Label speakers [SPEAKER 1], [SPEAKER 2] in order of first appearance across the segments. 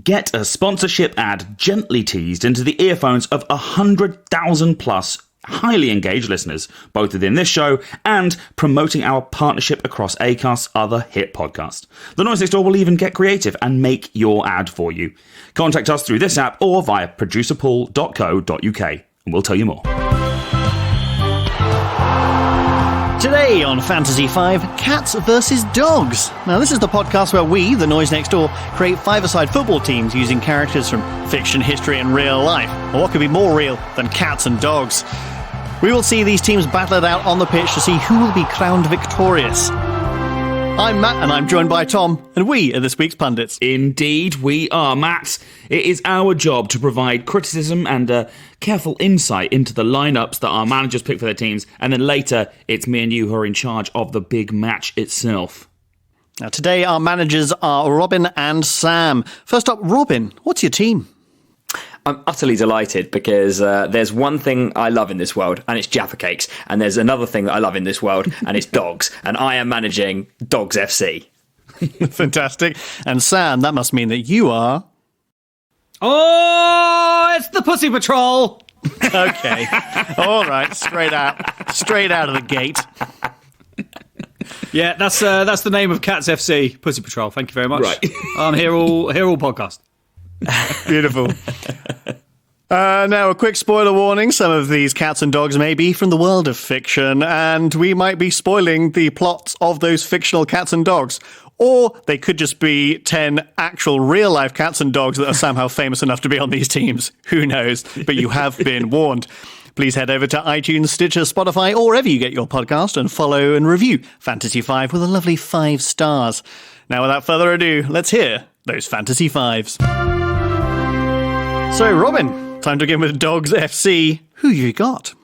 [SPEAKER 1] Get a sponsorship ad gently teased into the earphones of 100,000 plus highly engaged listeners, both within this show and promoting our partnership across Acast's other hit podcast. The Noise Next Door will even get creative and make your ad for you. Contact us through this app or via producerpool.co.uk and we'll tell you more.
[SPEAKER 2] Today on Fantasy 5, Cats versus Dogs. Now, this is the podcast where we, the Noise Next Door, create five-a-side football teams using characters from fiction, history and real life. Well, what could be more real than cats and dogs? We will see these teams battle it out on the pitch to see who will be crowned victorious. I'm Matt, and I'm joined by Tom, and we are this week's pundits.
[SPEAKER 1] Indeed, we are, Matt. It is our job to provide criticism and careful insight into the lineups that our managers pick for their teams, and then later, it's me and you who are in charge of the big match itself.
[SPEAKER 2] Now, today, our managers are Robin and Sam. First up, Robin, what's your team?
[SPEAKER 3] I'm utterly delighted because there's one thing I love in this world, and it's Jaffa Cakes. And there's another thing that I love in this world, and it's dogs. And I am managing Dogs FC.
[SPEAKER 2] Fantastic. And Sam, that must mean that you are...
[SPEAKER 4] Oh, it's the Pussy Patrol.
[SPEAKER 2] Okay. All right. Straight out of the gate.
[SPEAKER 4] Yeah, that's the name of Cats FC, Pussy Patrol. Thank you very much.
[SPEAKER 1] Right.
[SPEAKER 4] I'm here all podcast.
[SPEAKER 2] Beautiful. Now, a quick spoiler warning. Some of these cats and dogs may be from the world of fiction, and we might be spoiling the plots of those fictional cats and dogs. Or they could just be 10 actual real-life cats and dogs that are somehow famous enough to be on these teams. Who knows? But you have been warned. Please head over to iTunes, Stitcher, Spotify, or wherever you get your podcast, and follow and review Fantasy 5 with a lovely 5 stars. Now, without further ado, let's hear those Fantasy 5s. So, Robin, time to begin with Dogs FC. Who you got?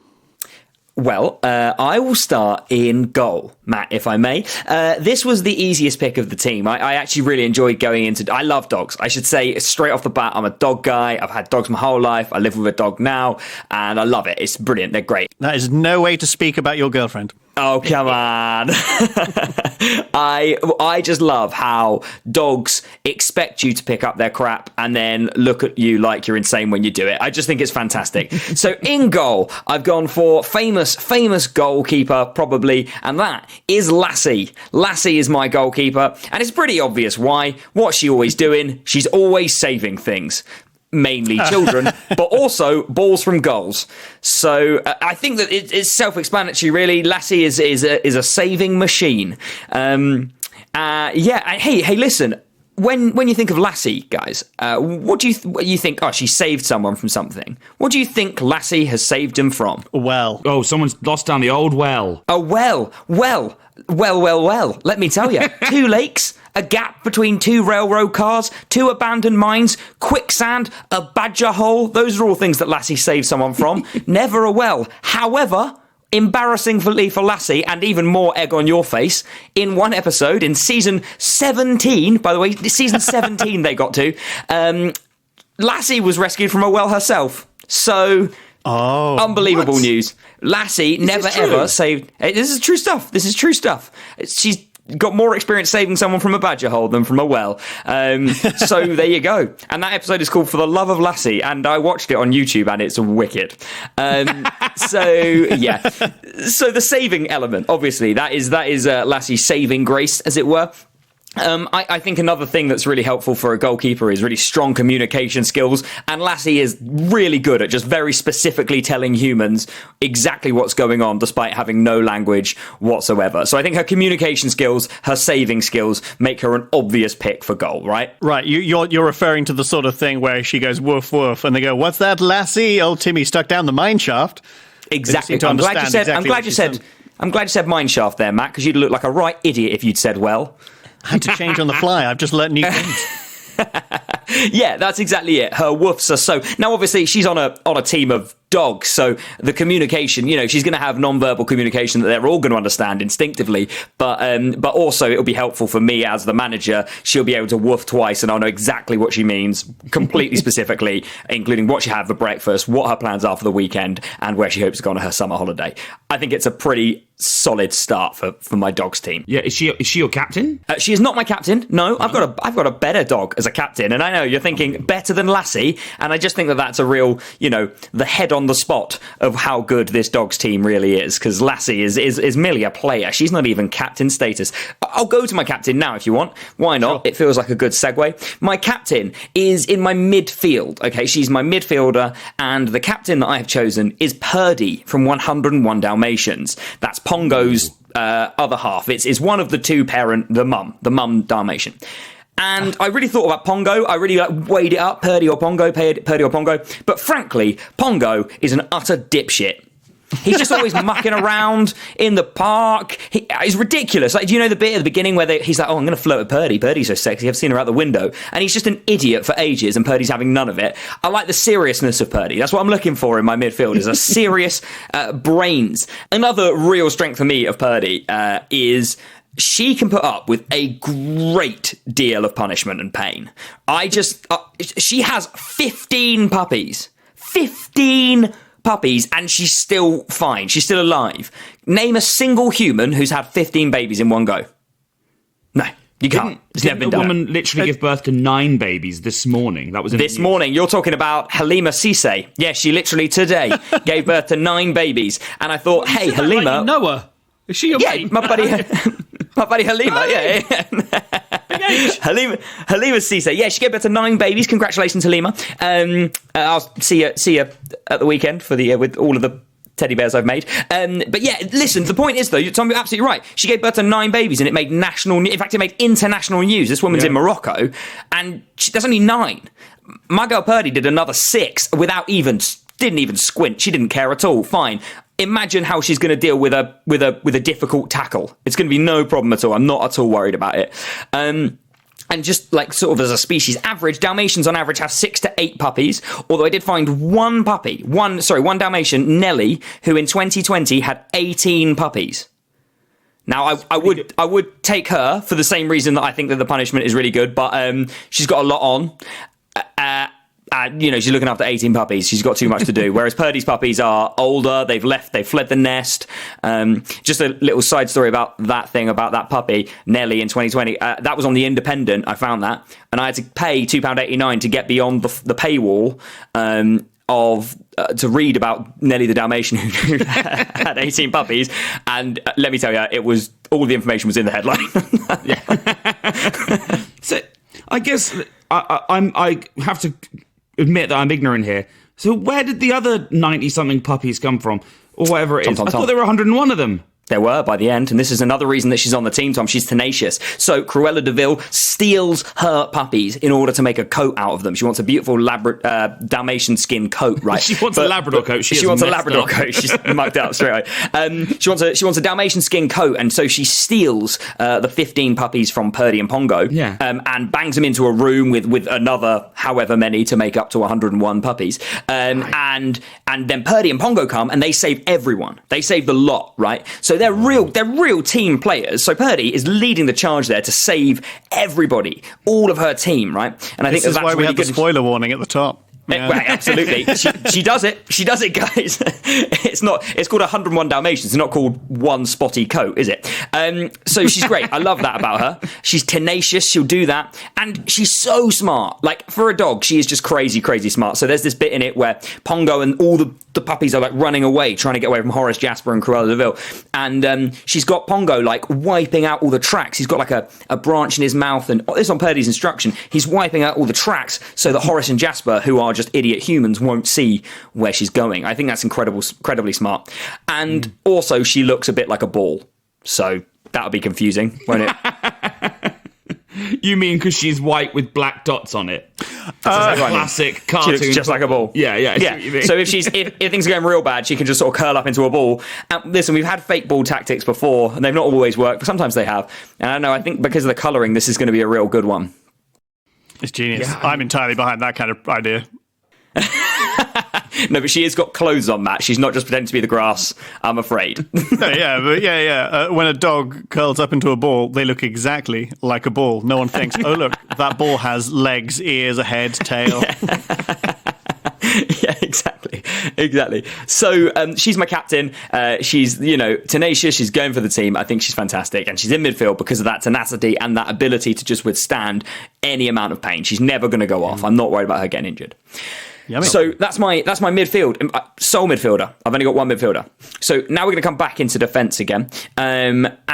[SPEAKER 3] Well, I will start in goal, Matt, if I may. This was the easiest pick of the team. I actually really enjoyed going into... I love dogs. I should say straight off the bat, I'm a dog guy. I've had dogs my whole life. I live with a dog now, and I love it. It's brilliant. They're great.
[SPEAKER 2] That is no way to speak about your girlfriend.
[SPEAKER 3] Oh, come on. I just love how dogs expect you to pick up their crap and then look at you like you're insane when you do it. I just think it's fantastic. So in goal, I've gone for famous goalkeeper, probably, and that is Lassie. Lassie is my goalkeeper, and it's pretty obvious why. What's she always doing? She's always saving things. Mainly children, but also balls from goals. So I think that it's self-explanatory, really. Lassie is a saving machine. Hey, listen. When you think of Lassie, guys, what do you think? Oh, she saved someone from something. What do you think Lassie has saved him from?
[SPEAKER 2] Well.
[SPEAKER 1] Oh, someone's lost down the old well.
[SPEAKER 3] Oh, well. Let me tell you. 2 lakes, a gap between 2 railroad cars, 2 abandoned mines, quicksand, a badger hole. Those are all things that Lassie saved someone from. Never a well. However, embarrassingly for Lassie, and even more egg on your face, in one episode, in season 17, by the way, season 17 they got to, Lassie was rescued from a well herself. So... Oh, unbelievable
[SPEAKER 2] what?
[SPEAKER 3] News. Lassie never ever saved... This is true stuff. She's got more experience saving someone from a badger hole than from a well. So there you go. And that episode is called For the Love of Lassie, and I watched it on YouTube, and it's wicked. So, yeah. So the saving element, obviously, that is Lassie's saving grace, as it were. I think another thing that's really helpful for a goalkeeper is really strong communication skills, and Lassie is really good at just very specifically telling humans exactly what's going on despite having no language whatsoever. So I think her communication skills, her saving skills make her an obvious pick for goal, right?
[SPEAKER 2] Right, you're referring to the sort of thing where she goes woof woof and they go, "What's that, Lassie? Old Timmy stuck down the mine shaft."
[SPEAKER 3] Exactly. I'm glad you said mine shaft there, Matt, because you'd look like a right idiot if you'd said well.
[SPEAKER 2] I had to change on the fly. I've just learnt new things.
[SPEAKER 3] Yeah, that's exactly it. Her woofs are so... Now, obviously, she's on a team of dogs, so the communication, she's going to have non-verbal communication that they're all going to understand instinctively, but also it'll be helpful for me as the manager. She'll be able to woof twice and I'll know exactly what she means, completely specifically, including what she had for breakfast, what her plans are for the weekend, and where she hopes to go on her summer holiday. I think it's a pretty solid start for my dog's team.
[SPEAKER 1] Yeah, is she your captain?
[SPEAKER 3] She is not my captain. No, I've got a better dog as a captain, and I know you're thinking better than Lassie, and I just think that that's a real, the head on the spot of how good this dog's team really is, because Lassie is merely a player. She's not even captain status. I'll go to my captain now if you want. Why not? Sure. It feels like a good segue. My captain is in my midfield. Okay, she's my midfielder, and the captain that I have chosen is Purdy from 101 Dalmatians. That's Pongo's other half. It's one of the two parent, the mum Dalmatian. And I really thought about Pongo. I really weighed it up, Purdy or Pongo. But frankly, Pongo is an utter dipshit. He's just always mucking around in the park. He's ridiculous. Like, do you know the bit at the beginning where he's like, oh, I'm going to flirt with Purdy. Purdy's so sexy. I've seen her out the window. And he's just an idiot for ages, and Purdy's having none of it. I like the seriousness of Purdy. That's what I'm looking for in my midfield, is a serious brains. Another real strength for me of Purdy is she can put up with a great deal of punishment and pain. She has 15 puppies. 15 puppies, and she's still fine. She's still alive. Name a single human who's had 15 babies in one go. No, you can't. It's never been done.
[SPEAKER 1] Didn't the woman literally give birth to 9 babies this morning? That was in
[SPEAKER 3] this morning. You're talking about Halima Cisse. Yeah, she literally today gave birth to 9 babies. And I thought, hey, Halima.
[SPEAKER 4] Like you know her. Is she your mate?
[SPEAKER 3] my buddy Halima. Yeah. Halima Cisse. Yeah, she gave birth to 9 babies. Congratulations, Halima. I'll see you at the weekend with all of the teddy bears I've made. But yeah, listen, the point is, though, Tom, you're absolutely right. She gave birth to 9 babies, and it made in fact, it made international news. This woman's in Morocco, and there's only 9. My girl Purdy did another 6 didn't even squint. She didn't care at all. Fine. Imagine how she's going to deal with a difficult tackle. It's going to be no problem at all. I'm not at all worried about it. And just like sort of as a species average, Dalmatians on average have 6 to 8 puppies. Although I did find one Dalmatian, Nelly, who in 2020 had 18 puppies. Now I would take her for the same reason that I think that the punishment is really good, but she's got a lot on. She's looking after 18 puppies. She's got too much to do. Whereas Purdy's puppies are older. They've fled the nest. Just a little side story about that puppy, Nelly, in 2020. That was on The Independent. I found that. And I had to pay £2.89 to get beyond the paywall to read about Nelly the Dalmatian who had 18 puppies. And let me tell you, it was all the information was in the headline.
[SPEAKER 1] So I guess I have to admit that I'm ignorant here. So where did the other 90-something puppies come from? Or whatever it is. I thought there were 101 of them.
[SPEAKER 3] There were by the end, and this is another reason that she's on the team, Tom. She's tenacious. So Cruella de Vil steals her puppies in order to make a coat out of them. She wants a beautiful Dalmatian skin coat, right?
[SPEAKER 1] She wants a Labrador coat.
[SPEAKER 3] She wants a Labrador coat. She's mucked up straight away. She wants a Dalmatian skin coat, and so she steals the 15 puppies from Purdy and Pongo, and bangs them into a room with another however many to make up to 101 puppies. And then Purdy and Pongo come, and they save everyone. They save the lot, right? So they're real team players. So Purdy is leading the charge there to save everybody, all of her team, right? And I think that's
[SPEAKER 2] why we
[SPEAKER 3] really
[SPEAKER 2] have
[SPEAKER 3] good.
[SPEAKER 2] The spoiler warning at the top. Yeah.
[SPEAKER 3] Right, absolutely. She does it. She does it, guys. It's called 101 Dalmatians. It's not called One Spotty Coat, is it? So she's great. I love that about her. She's tenacious. She'll do that. And she's so smart. Like, for a dog, she is just crazy, crazy smart. So there's this bit in it where Pongo and all the puppies are like running away, trying to get away from Horace, Jasper and Cruella de Vil. And she's got Pongo like wiping out all the tracks. He's got like a branch in his mouth, and this on Purdy's instruction. He's wiping out all the tracks so that Horace and Jasper, who are just idiot humans, won't see where she's going. I think that's incredibly smart. And also she looks a bit like a ball. So that'll be confusing, won't it?
[SPEAKER 1] You mean because she's white with black dots on it? Classic cartoon.
[SPEAKER 3] She looks just like a ball.
[SPEAKER 1] Yeah.
[SPEAKER 3] So if things are going real bad, she can just sort of curl up into a ball. Listen, we've had fake ball tactics before, and they've not always worked, but sometimes they have. And I don't know, I think because of the colouring, this is going to be a real good one.
[SPEAKER 2] It's genius. Yeah. I'm entirely behind that kind of idea.
[SPEAKER 3] No, but she has got clothes on, Matt. She's not just pretending to be the grass, I'm afraid.
[SPEAKER 2] When a dog curls up into a ball, they look exactly like a ball. No one thinks, oh, look, that ball has legs, ears, a head, tail.
[SPEAKER 3] Yeah, exactly. So she's my captain. She's, tenacious. She's going for the team. I think she's fantastic. And she's in midfield because of that tenacity and that ability to just withstand any amount of pain. She's never going to go off. I'm not worried about her getting injured. Yummy. So that's my midfield, sole midfielder. I've only got one midfielder. So now we're going to come back into defence again. What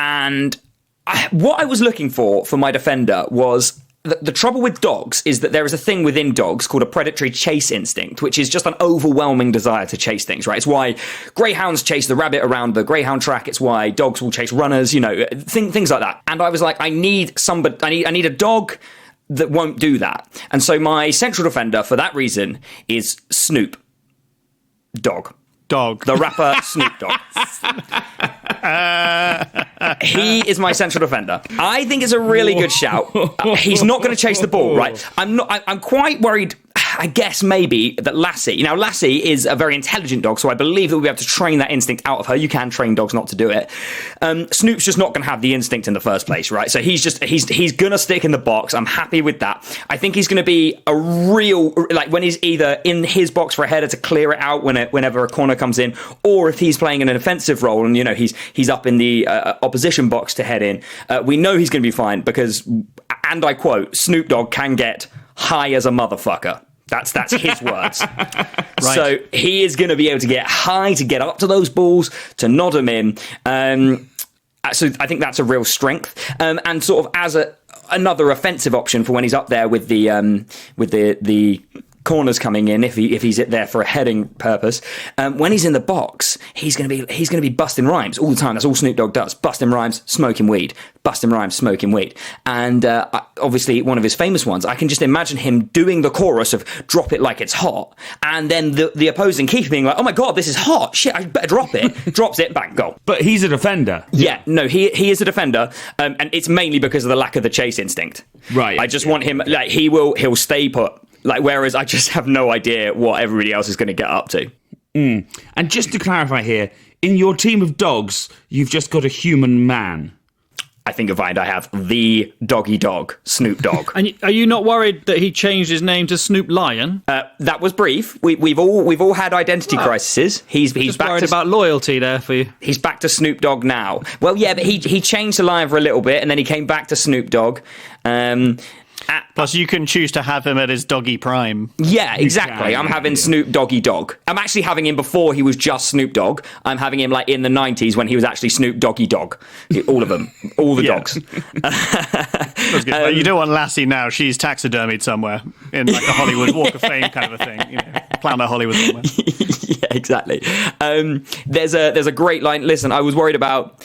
[SPEAKER 3] I was looking for my defender was the trouble with dogs is that there is a thing within dogs called a predatory chase instinct, which is just an overwhelming desire to chase things, right? It's why greyhounds chase the rabbit around the greyhound track. It's why dogs will chase runners, things like that. And I was like, I need a dog that won't do that. And so my central defender for that reason is Snoop Dogg. The rapper Snoop Dogg. He is my central defender. I think it's a really good shout. He's not going to chase the ball, right? I'm quite worried, I guess maybe, that Lassie. Now, Lassie is a very intelligent dog, so I believe that we'll be able to train that instinct out of her. You can train dogs not to do it. Snoop's just not going to have the instinct in the first place, right? So he's going to stick in the box. I'm happy with that. I think he's going to be a real, like when he's either in his box for a header to clear it out whenever a corner comes in, or if he's playing in an offensive role and, he's up in the opposition box to head in, we know he's going to be fine because, and I quote, Snoop Dogg can get high as a motherfucker. That's his words. Right. So he is going to be able to get high, to get up to those balls, to nod them in. So I think that's a real strength. And sort of as another offensive option for when he's up there with the corners coming in, if he's there for a heading purpose. When he's in the box, he's going to be busting rhymes all the time. That's all Snoop Dogg does: busting rhymes, smoking weed, busting rhymes, smoking weed. And obviously, one of his famous ones, I can just imagine him doing the chorus of "Drop it like it's hot," and then the opposing keeper being like, "Oh my god, this is hot! Shit, I better drop it." Drops it, bang, goal.
[SPEAKER 1] But he's a defender.
[SPEAKER 3] Yeah, no, he is a defender, and it's mainly because of the lack of the chase instinct.
[SPEAKER 1] Right.
[SPEAKER 3] I just want him, like, he'll stay put. Like, whereas I just have no idea what everybody else is going to get up to.
[SPEAKER 1] And just to clarify here, in your team of dogs, you've just got a human man.
[SPEAKER 3] I think you'll find I have the doggy dog, Snoop Dogg.
[SPEAKER 4] And are you not worried that he changed his name to Snoop Lion?
[SPEAKER 3] That was brief. We've all had identity crises. He's
[SPEAKER 4] just
[SPEAKER 3] back
[SPEAKER 4] worried about loyalty there for you.
[SPEAKER 3] He's back to Snoop Dogg now. Well, yeah, but he changed the Lion for a little bit, and then he came back to Snoop Dogg.
[SPEAKER 2] Plus, you can choose to have him at his doggy prime.
[SPEAKER 3] Yeah, exactly. I'm having Snoop Doggy Dog. I'm actually having him before he was just Snoop Dogg. I'm having him like in the 90s when he was actually Snoop Doggy Dog. All of them. All the dogs.
[SPEAKER 2] That's good. You don't want Lassie now. She's taxidermied somewhere in like a Hollywood Walk of Fame kind of a thing. Planet Hollywood somewhere.
[SPEAKER 3] Yeah, exactly. There's a great line. Listen, I was worried about...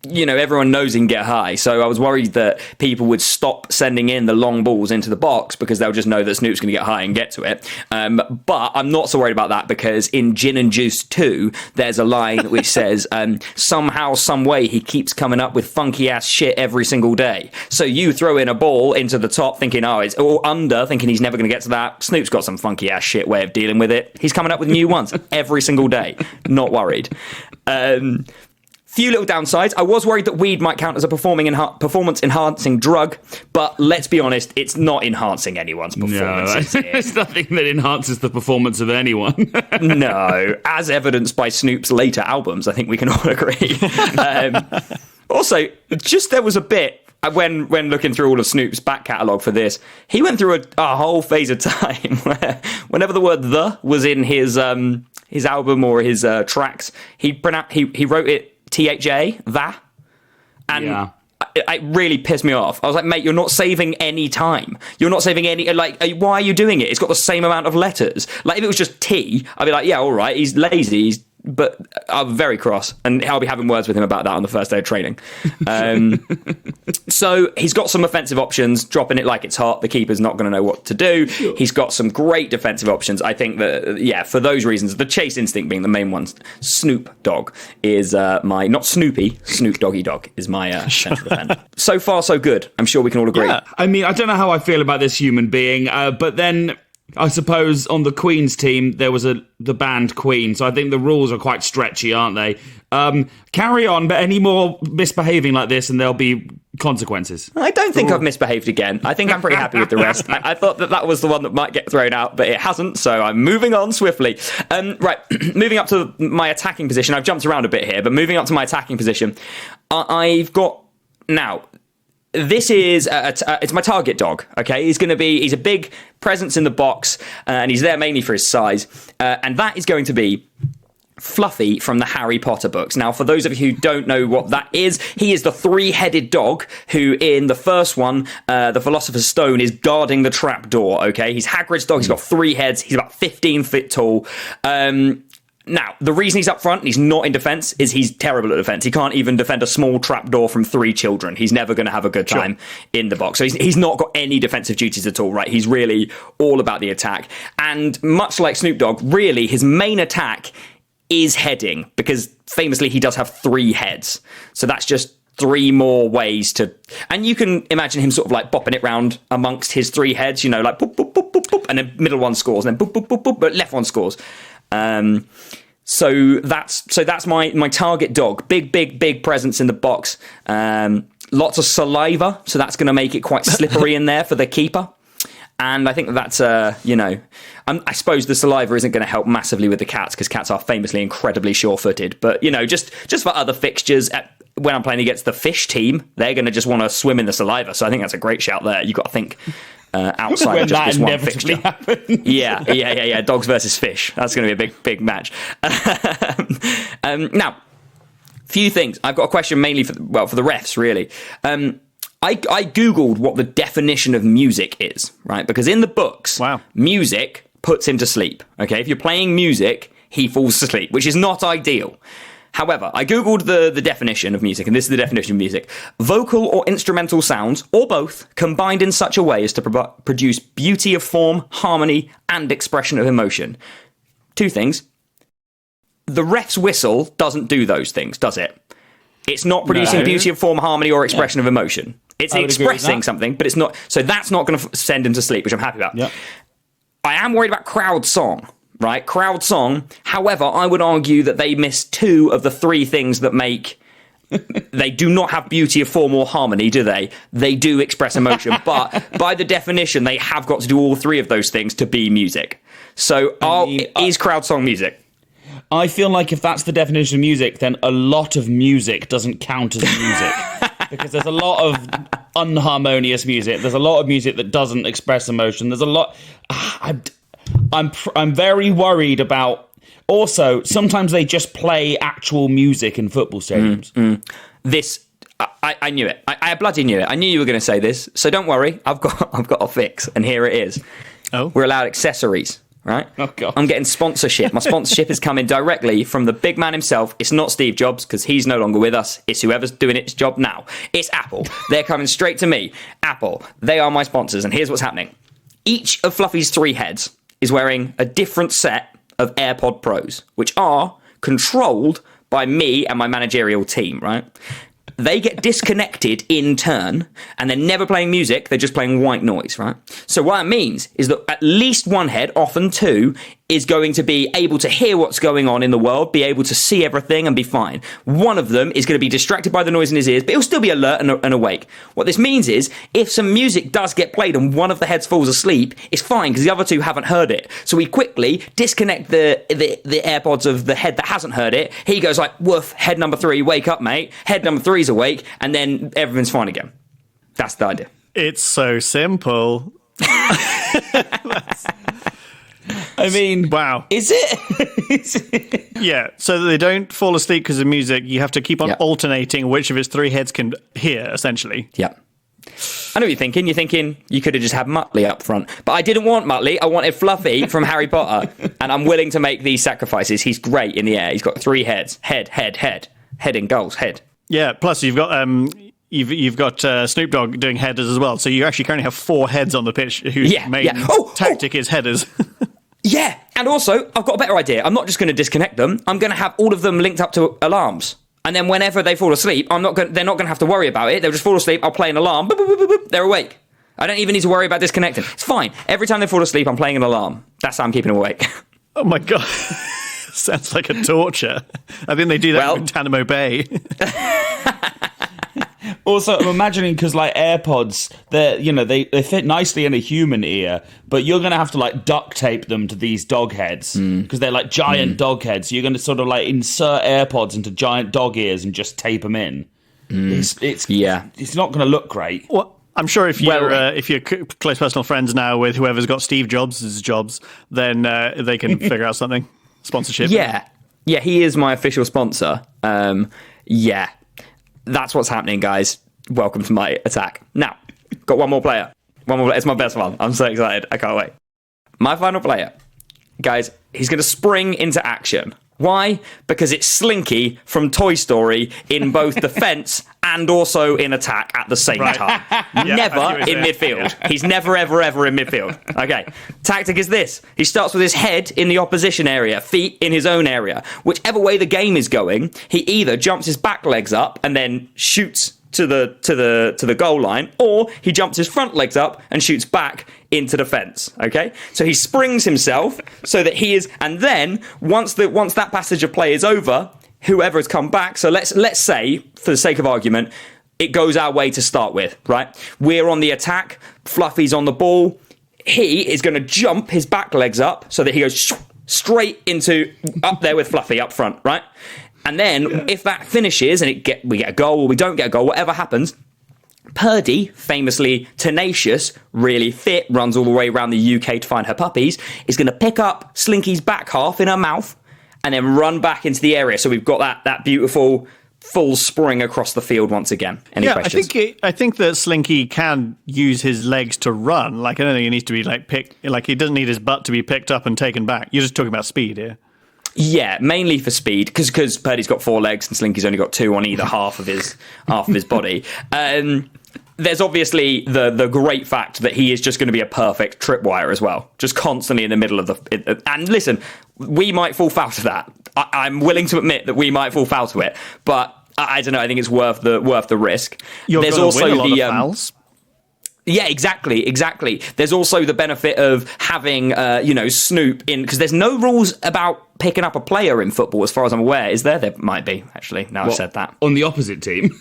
[SPEAKER 3] everyone knows he can get high. So I was worried that people would stop sending in the long balls into the box because they'll just know that Snoop's going to get high and get to it. But I'm not so worried about that because in Gin and Juice 2, there's a line which says, somehow, some way, he keeps coming up with funky ass shit every single day. So you throw in a ball into the top thinking, it's all under, thinking he's never going to get to that. Snoop's got some funky ass shit way of dealing with it. He's coming up with new ones every single day. Not worried. Few little downsides. I was worried that weed might count as a performance-enhancing drug, but let's be honest, it's not enhancing anyone's performance.
[SPEAKER 1] No, it's nothing that enhances the performance of anyone.
[SPEAKER 3] No, as evidenced by Snoop's later albums, I think we can all agree. Also, just there was a bit, when looking through all of Snoop's back catalogue for this, he went through a whole phase of time where whenever the word "the" was in his album or his tracks, he wrote it THA, that. And it really pissed me off. I was like, mate, you're not saving any time. You're not saving any, why are you doing it? It's got the same amount of letters. Like, if it was just T, I'd be like, yeah, all right, he's lazy, but I'm very cross, and I'll be having words with him about that on the first day of training. So he's got some offensive options, dropping it like it's hot. The keeper's not going to know what to do. He's got some great defensive options. I think that, for those reasons, the chase instinct being the main one, Snoop Dogg is not Snoopy, Snoop Doggy Dog is my central defender. So far, so good. I'm sure we can all agree.
[SPEAKER 1] Yeah. I mean, I don't know how I feel about this human being, but then... I suppose on the Queen's team, there was the band Queen, so I think the rules are quite stretchy, aren't they? Carry on, but any more misbehaving like this and there'll be consequences.
[SPEAKER 3] I don't think I've misbehaved again. I think I'm pretty happy with the rest. I thought that was the one that might get thrown out, but it hasn't, so I'm moving on swiftly. Right, moving up to my attacking position. I've jumped around a bit here, but moving up to my attacking position, I've got... Now... This is it's my target dog. Okay, he's a big presence in the box, and he's there mainly for his size, and that is going to be Fluffy from the Harry Potter books. Now, for those of you who don't know what that is, he is the three-headed dog who, in the first one, the Philosopher's Stone, is guarding the trapdoor. Okay, he's Hagrid's dog. He's got 3 heads. He's about 15 feet tall. Now, the reason he's up front and he's not in defence is he's terrible at defence. He can't even defend a small trapdoor from 3 children. He's never going to have a good time in the box. So he's not got any defensive duties at all, right? He's really all about the attack. And much like Snoop Dogg, really, his main attack is heading, because famously he does have 3 heads. So that's just 3 more ways to... And you can imagine him sort of like bopping it round amongst his 3 heads, you know, like boop, boop, boop, boop, boop, and then middle one scores, and then boop, boop, boop, boop, but left one scores. So that's my target dog. Big presence in the box. Lots of saliva, so that's going to make it quite slippery in there for the keeper. And I think that's, I suppose the saliva isn't going to help massively with the cats, because cats are famously incredibly sure-footed. But, just for other fixtures, when I'm playing against the fish team, they're going to just want to swim in the saliva. So I think that's a great shout there. You've got to think... outside
[SPEAKER 1] when
[SPEAKER 3] of just
[SPEAKER 1] that
[SPEAKER 3] this one
[SPEAKER 1] inevitably
[SPEAKER 3] fixture.
[SPEAKER 1] happens.
[SPEAKER 3] Yeah. Dogs versus fish. That's going to be a big match. Now, few things. I've got a question mainly for the refs, really. I Googled what the definition of music is, right? Because in the books, music puts him to sleep. Okay, if you're playing music, he falls asleep, which is not ideal. However, I Googled the definition of music, and this is the definition of music. Vocal or instrumental sounds, or both, combined in such a way as to produce beauty of form, harmony, and expression of emotion. 2 things. The ref's whistle doesn't do those things, does it? It's not producing beauty of form, harmony, or expression of emotion. It's expressing something, but it's not... So that's not going to send him to sleep, which I'm happy about.
[SPEAKER 1] Yep.
[SPEAKER 3] I am worried about crowd song. Right, crowd song. However, I would argue that they miss 2 of the 3 things that make... They do not have beauty of form or harmony, do they? They do express emotion, but by the definition, they have got to do all 3 of those things to be music. So, is crowd song music?
[SPEAKER 1] I feel like if that's the definition of music, then a lot of music doesn't count as music. Because there's a lot of unharmonious music. There's a lot of music that doesn't express emotion. There's a lot... I'm very worried about... Also, sometimes they just play actual music in football stadiums.
[SPEAKER 3] This... I knew it. I bloody knew it. I knew you were going to say this. So don't worry. I've got a fix, and here it is.
[SPEAKER 2] Oh.
[SPEAKER 3] We're allowed accessories, right?
[SPEAKER 1] Oh, God.
[SPEAKER 3] I'm getting sponsorship. My sponsorship is coming directly from the big man himself. It's not Steve Jobs, because he's no longer with us. It's whoever's doing its job now. It's Apple. They're coming straight to me. Apple. They are my sponsors, and here's what's happening. Each of Fluffy's 3 heads is wearing a different set of AirPod Pros, which are controlled by me and my managerial team, right? They get disconnected in turn, and they're never playing music, they're just playing white noise, right? So what that means is that at least 1 head, often 2, is going to be able to hear what's going on in the world, be able to see everything and be fine. One of them is going to be distracted by the noise in his ears, but he'll still be alert and awake. What this means is, if some music does get played and one of the heads falls asleep, it's fine because the other 2 haven't heard it. So we quickly disconnect the AirPods of the head that hasn't heard it. He goes like, woof, head number 3, wake up, mate. Head number 3's awake, and then everything's fine again. That's the idea.
[SPEAKER 2] It's so simple.
[SPEAKER 1] I mean,
[SPEAKER 2] wow.
[SPEAKER 1] Is it?
[SPEAKER 2] Yeah, so that they don't fall asleep because of music, you have to keep on alternating which of his 3 heads can hear, essentially.
[SPEAKER 3] Yeah. I know what you're thinking. You're thinking you could have just had Muttley up front. But I didn't want Muttley. I wanted Fluffy from Harry Potter. And I'm willing to make these sacrifices. He's great in the air. He's got 3 heads. Head. Head in goals. Head.
[SPEAKER 2] Yeah, plus you've got... You've got Snoop Dogg doing headers as well, so you actually currently have 4 heads on the pitch whose main tactic is headers.
[SPEAKER 3] Yeah, and also, I've got a better idea. I'm not just going to disconnect them. I'm going to have all of them linked up to alarms. And then whenever they fall asleep, they're not going to have to worry about it. They'll just fall asleep, I'll play an alarm, boop, boop, boop, boop, they're awake. I don't even need to worry about disconnecting. It's fine. Every time they fall asleep, I'm playing an alarm. That's how I'm keeping them awake.
[SPEAKER 2] Oh my God. Sounds like a torture. I think they do that in Guantanamo Bay.
[SPEAKER 1] Also, I'm imagining, because like AirPods, they fit nicely in a human ear, but you're going to have to like duct tape them to these dog heads because they're like giant dog heads. So you're going to sort of like insert AirPods into giant dog ears and just tape them in. It's not going to look great.
[SPEAKER 2] Well, I'm sure if you're close personal friends now with whoever's got Steve Jobs' jobs, then they can figure out something. Sponsorship.
[SPEAKER 3] Yeah, he is my official sponsor. That's what's happening, guys. Welcome to my attack. Now, got one more player. It's my best one. I'm so excited. I can't wait. My final player. Guys, he's going to spring into action. Why? Because it's Slinky from Toy Story in both defense and also in attack at the same time. Never in midfield. He's never, ever, ever in midfield. Okay. Tactic is this. He starts with his head in the opposition area, feet in his own area. Whichever way the game is going, he either jumps his back legs up and then shoots to the goal line, or he jumps his front legs up and shoots back into defence. Okay, so he springs himself so that he is, and then once that passage of play is over, whoever has come back. So let's say, for the sake of argument, it goes our way to start with. Right, we're on the attack. Fluffy's on the ball. He is going to jump his back legs up so that he goes straight into up there with Fluffy up front. Right. And then, if that finishes and we get a goal or we don't get a goal, whatever happens, Purdy, famously tenacious, really fit, runs all the way around the UK to find her puppies, is going to pick up Slinky's back half in her mouth and then run back into the area. So we've got that beautiful full spring across the field once again. Any questions?
[SPEAKER 2] I think that Slinky can use his legs to run. Like, I don't think he needs to be he doesn't need his butt to be picked up and taken back. You're just talking about speed here.
[SPEAKER 3] Yeah, mainly for speed, because Purdy's got 4 legs and Slinky's only got 2 on either half of his body. There's obviously the great fact that he is just going to be a perfect tripwire as well, just constantly in the middle of and listen, we might fall foul to that. I'm willing to admit that we might fall foul to it, but I don't know. I think it's worth the risk.
[SPEAKER 2] There's also win a lot of fouls.
[SPEAKER 3] Yeah, exactly. There's also the benefit of having, Snoop in, because there's no rules about picking up a player in football, as far as I'm aware. Is there? There might be, actually, now I've said that.
[SPEAKER 1] On the opposite team?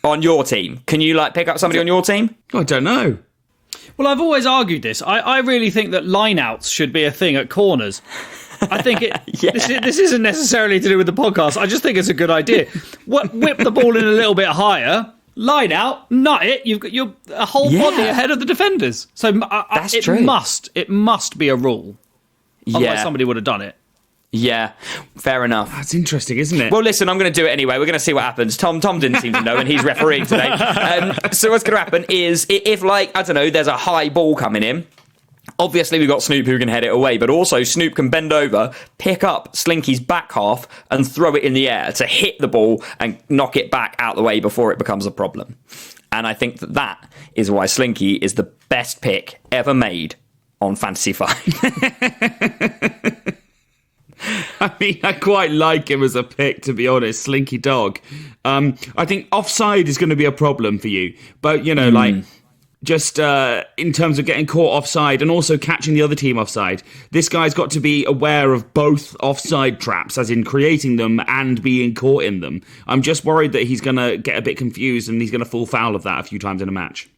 [SPEAKER 3] On your team. Can you, pick up somebody on your team?
[SPEAKER 1] I don't know.
[SPEAKER 4] Well, I've always argued this. I really think that line-outs should be a thing at corners. I think this isn't necessarily to do with the podcast. I just think it's a good idea. Whip the ball in a little bit higher, line out, nut it. You've got your whole body ahead of the defenders. So
[SPEAKER 3] That's
[SPEAKER 4] it
[SPEAKER 3] true.
[SPEAKER 4] It must be a rule. Otherwise, somebody would have done it.
[SPEAKER 3] Yeah, fair enough.
[SPEAKER 1] That's interesting, isn't it?
[SPEAKER 3] Well, listen, I'm going to do it anyway. We're going to see what happens. Tom didn't seem to know, and he's refereeing today. So what's going to happen is, if there's a high ball coming in, obviously we've got Snoop who can head it away, but also Snoop can bend over, pick up Slinky's back half, and throw it in the air to hit the ball and knock it back out the way before it becomes a problem. And I think that is why Slinky is the best pick ever made on Fantasy 5.
[SPEAKER 1] I mean, I quite like him as a pick, to be honest. Slinky dog. I think offside is going to be a problem for you. But, just in terms of getting caught offside and also catching the other team offside, this guy's got to be aware of both offside traps, as in creating them and being caught in them. I'm just worried that he's going to get a bit confused and he's going to fall foul of that a few times in a match.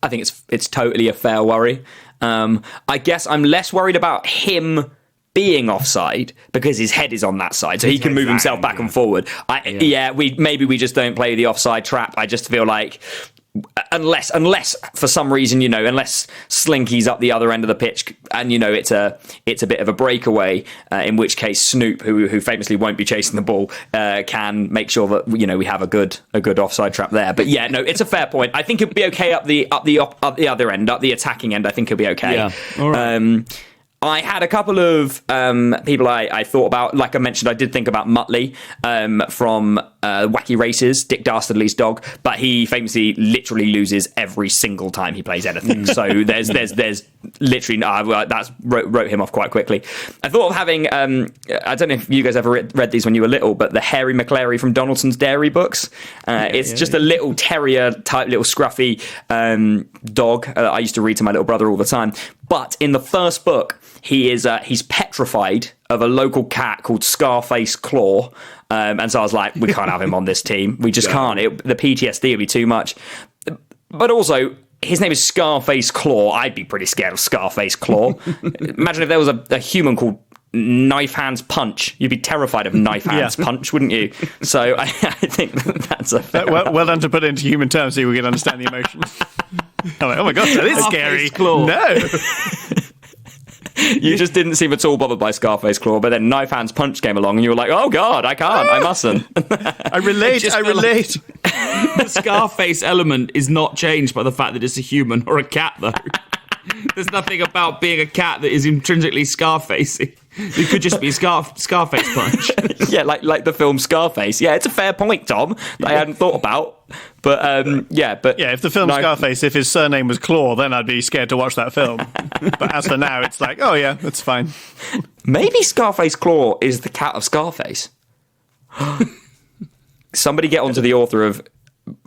[SPEAKER 3] I think it's totally a fair worry. I guess I'm less worried about him being offside because his head is on that side, so he can move himself back and forward. We just don't play the offside trap. I just feel like unless for some reason, unless Slinky's up the other end of the pitch and it's a bit of a breakaway, in which case Snoop, who famously won't be chasing the ball, can make sure that we have a good offside trap there. But it's a fair point. I think it'd be okay up the other end, up the attacking end. I think it'll be okay.
[SPEAKER 1] Yeah. All right.
[SPEAKER 3] I had a couple of people I thought about. Like I mentioned, I did think about Muttley from Wacky Races, Dick Dastardly's dog, but he famously literally loses every single time he plays anything. So there's literally wrote him off quite quickly. I thought of having I don't know if you guys ever read these when you were little, but the Hairy McClary from Donaldson's Dairy books. It's just a little terrier type, little scruffy dog I used to read to my little brother all the time. But in the first book, he's petrified of a local cat called Scarface Claw. And so I was like, we can't have him on this team. We just can't. The PTSD would be too much. But also, his name is Scarface Claw. I'd be pretty scared of Scarface Claw. Imagine if there was a human called Knife Hands Punch. You'd be terrified of Knife Hands Punch, wouldn't you? So I think that's a fair
[SPEAKER 2] well done to put it into human terms so we can understand the emotion. I'm like, oh my gosh, that is scary.
[SPEAKER 1] Claw.
[SPEAKER 2] No.
[SPEAKER 3] You just didn't seem at all bothered by Scarface Claw, but then Knife Hands Punch came along and you were like, oh God, I can't, I mustn't.
[SPEAKER 2] I relate.
[SPEAKER 1] The Scarface element is not changed by the fact that it's a human or a cat, though. There's nothing about being a cat that is intrinsically Scarfacey. It could just be Scarface Punch.
[SPEAKER 3] Yeah, like the film Scarface. Yeah, it's a fair point, Tom, that I hadn't thought about. But
[SPEAKER 2] if the film Scarface, if his surname was Claw, then I'd be scared to watch that film. But as for now, it's like, oh yeah, that's fine.
[SPEAKER 3] Maybe Scarface Claw is the cat of Scarface. Somebody get onto the author of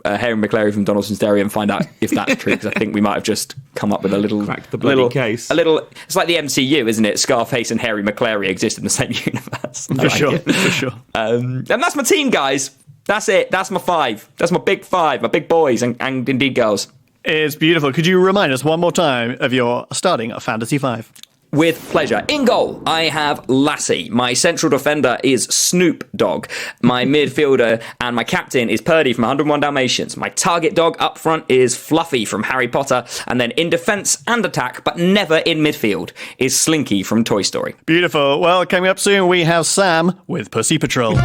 [SPEAKER 3] Hairy McClary from Donaldson's Dairy and find out if that's true, because I think we might have just come up with a little
[SPEAKER 1] crack the bloody case.
[SPEAKER 3] It's like the MCU, isn't it? Scarface and Hairy McClary exist in the same universe.
[SPEAKER 2] For sure.
[SPEAKER 3] And that's my team, guys. That's it. That's my 5. That's my big 5, my big boys and indeed girls.
[SPEAKER 2] It's beautiful. Could you remind us one more time of your starting at Fantasy 5?
[SPEAKER 3] With pleasure. In goal, I have Lassie. My central defender is Snoop Dogg. My midfielder and my captain is Purdy from 101 Dalmatians. My target dog up front is Fluffy from Harry Potter. And then in defence and attack, but never in midfield, is Slinky from Toy Story.
[SPEAKER 2] Beautiful. Well, coming up soon, we have Sam with Pussy Patrol.